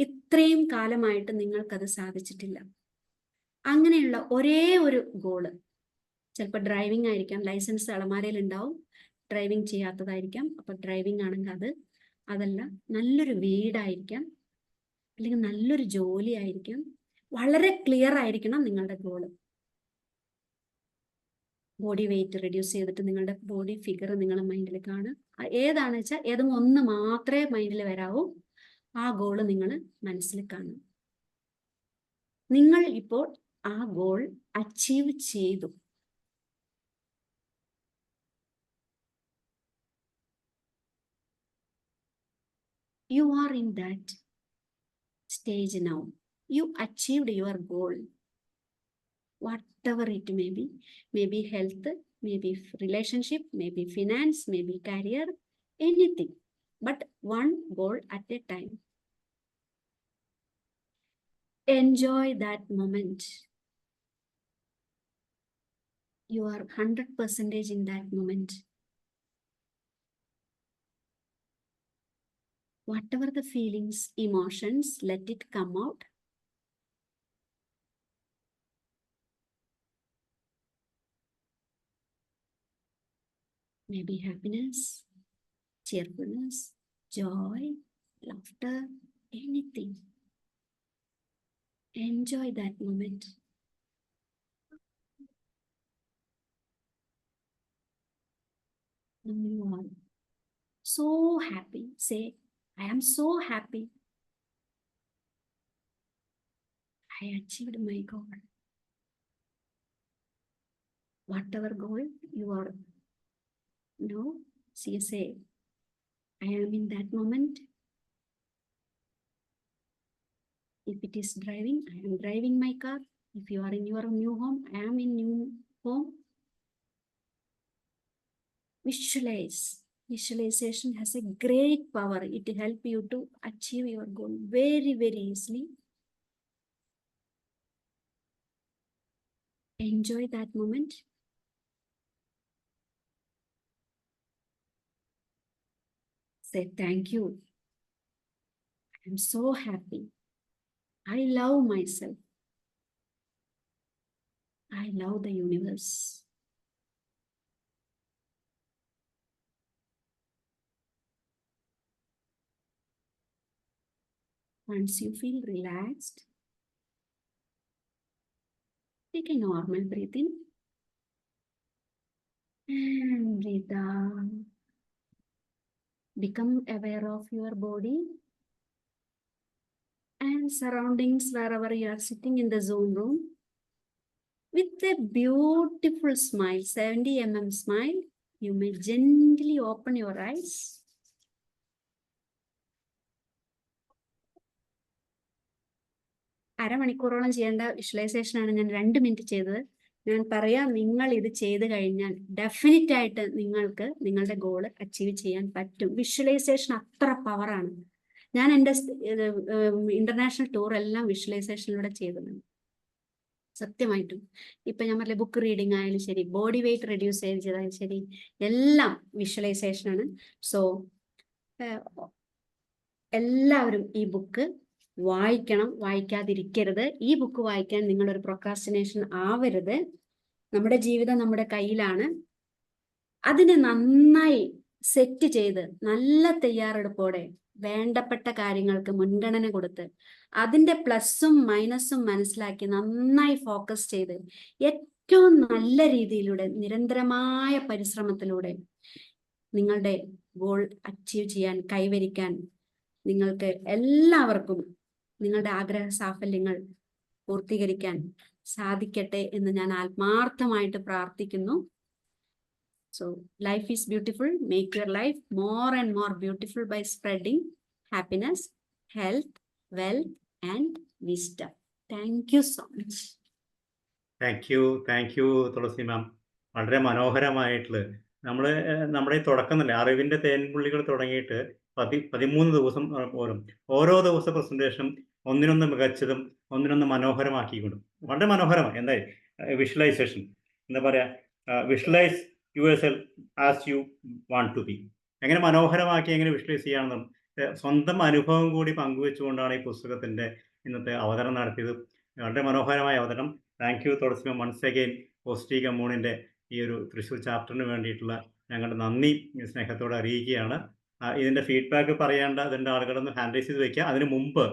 ഇത്രയും കാലമായിട്ട് നിങ്ങൾക്കത് സാധിച്ചിട്ടില്ല. അങ്ങനെയുള്ള ഒരേ ഒരു ഗോള്, ചിലപ്പോൾ ഡ്രൈവിംഗ് ആയിരിക്കാം, ലൈസൻസ് അലമാരയിൽ ഉണ്ടാവും, ഡ്രൈവിംഗ് ചെയ്യാത്തതായിരിക്കാം. അപ്പൊ ഡ്രൈവിംഗ് ആണെങ്കിൽ അതല്ല, നല്ലൊരു വീടായിരിക്കാം, അല്ലെങ്കിൽ നല്ലൊരു ജോലി ആയിരിക്കാം. വളരെ ക്ലിയർ ആയിരിക്കണം നിങ്ങളുടെ ഗോള്. ബോഡി വെയിറ്റ് റെഡ്യൂസ് ചെയ്തിട്ട് നിങ്ങളുടെ ബോഡി ഫിഗർ നിങ്ങൾ മൈൻഡിൽ കാണുക. ഏതാണെന്ന് വെച്ചാൽ ഏതെങ്കിലും ഒന്ന് മാത്രമേ മൈൻഡിൽ വരാവൂ. ആ ഗോള് നിങ്ങൾ മനസ്സിൽ കാണും. നിങ്ങൾ ഇപ്പോൾ ആ ഗോൾ അച്ചീവ് ചെയ്തു. You are in that stage now. You achieved your goal. Whatever it may be health, maybe relationship, maybe finance, maybe career, anything. But one goal at a time. Enjoy that moment. You are 100% in that moment. Whatever the feelings, emotions, let it come out. Maybe happiness, cheerfulness, joy, laughter, anything. Enjoy that moment. Now you are so happy. Say, I am so happy. I achieved my goal. Whatever goal you are now, say, I am in that moment. If it is driving, I am driving my car. If you are in your new home, I am in new home. Visualize. Visualization has a great power. It helps you to achieve your goal very, very easily. Enjoy that moment. Say thank you. I am so happy. I love myself. I love the universe. Once you feel relaxed, take a normal breath in and breathe out. Become aware of your body. and surroundings wherever you are sitting in the Zoom room. With a beautiful smile, 70 mm smile, you may gently open your eyes. അരമണിക്കൂറോളം ചെയ്യേണ്ട visualisation ആണ് ഞാൻ 2 minute ചെയ്തത്. ഞാൻ പറയാം, നിങ്ങൾ ഇത് ചെയ്ത് കഴിഞ്ഞാൽ ഡെഫിനറ്റ് ആയിട്ട് നിങ്ങൾക്ക് നിങ്ങളുടെ ഗോള് അച്ചീവ് ചെയ്യാൻ പറ്റും. വിഷ്വലൈസേഷൻ അത്ര പവറാണ്. ഞാൻ എൻ്റെ ഇന്റർനാഷണൽ ടൂർ എല്ലാം വിഷ്വലൈസേഷനിലൂടെ ചെയ്തിട്ടുണ്ട് സത്യമായിട്ടും. ഇപ്പൊ ഞാൻ പറഞ്ഞ ബുക്ക് റീഡിങ് ആയാലും ശരി, ബോഡി വെയിറ്റ് റെഡ്യൂസ് ചെയ്താലും ശരി, എല്ലാം വിഷ്വലൈസേഷൻ ആണ്. സോ എല്ലാവരും ഈ ബുക്ക് വായിക്കണം, വായിക്കാതിരിക്കരുത്. ഈ ബുക്ക് വായിക്കാൻ നിങ്ങളൊരു പ്രൊക്രാസ്റ്റിനേഷൻ ആവരുത്. നമ്മുടെ ജീവിതം നമ്മുടെ കയ്യിലാണ്. അതിനെ നന്നായി സെറ്റ് ചെയ്ത് നല്ല തയ്യാറെടുപ്പോടെ വേണ്ടപ്പെട്ട കാര്യങ്ങൾക്ക് മുൻഗണന കൊടുത്ത് അതിന്റെ പ്ലസും മൈനസും മനസ്സിലാക്കി നന്നായി ഫോക്കസ് ചെയ്ത് ഏറ്റവും നല്ല രീതിയിലൂടെ നിരന്തരമായ പരിശ്രമത്തിലൂടെ നിങ്ങളുടെ ഗോൾ അച്ചീവ് ചെയ്യാൻ, കൈവരിക്കാൻ നിങ്ങൾക്ക് എല്ലാവർക്കും നിങ്ങളുടെ ആഗ്രഹ സാഫല്യങ്ങൾ പൂർത്തീകരിക്കാൻ സാധിക്കട്ടെ എന്ന് ഞാൻ ആത്മാർത്ഥമായിട്ട് പ്രാർത്ഥിക്കുന്നു. So life is beautiful. Make your life more and more beautiful by spreading happiness, health, wealth, and wisdom. Thank you so much. Thank you Thulasi ma'am. വളരെ മനോഹരമായിട്ടുള്ള നമ്മുടെ ഈ തുടക്കം തന്നെ അറിവിന്റെ തേൻപുള്ളികൾ തുടങ്ങിയിട്ട് 13 ദിവസം പോലും ഓരോ ദിവസ പ്രസന്റേഷൻ ഒന്നിനൊന്ന് മികച്ചതും ഒന്നിനൊന്ന് മനോഹരമാക്കിക്കൊണ്ടും വളരെ മനോഹരമാണ്. എന്തായി വിഷ്വലൈസേഷൻ എന്താ പറയാ, visualise yourself as you want to be. എങ്ങനെ മനോഹരമാക്കി എങ്ങനെ വിഷ്വലൈസ് ചെയ്യാമെന്നും സ്വന്തം അനുഭവം കൂടി പങ്കുവെച്ചുകൊണ്ടാണ് ഈ പുസ്തകത്തിന്റെ ഇന്നത്തെ അവതരണം നടത്തിയത്. വളരെ മനോഹരമായ അവതരണം. Thank you Thulasi ma'am. Once again positive കമ്മ്യൂണിന്റെ ഈ ഒരു തൃശ്ശൂർ ചാപ്റ്ററിന് വേണ്ടിയിട്ടുള്ള ഞങ്ങളുടെ നന്ദി സ്നേഹത്തോടെ അറിയിക്കുകയാണ്. ഇതിന്റെ ഫീഡ്ബാക്ക് പറയേണ്ട അതിൻ്റെ ആളുകളൊന്ന് ഹാൻഡ് റൈസ് ചെയ്ത് വെക്കുക. അതിന് മുമ്പ്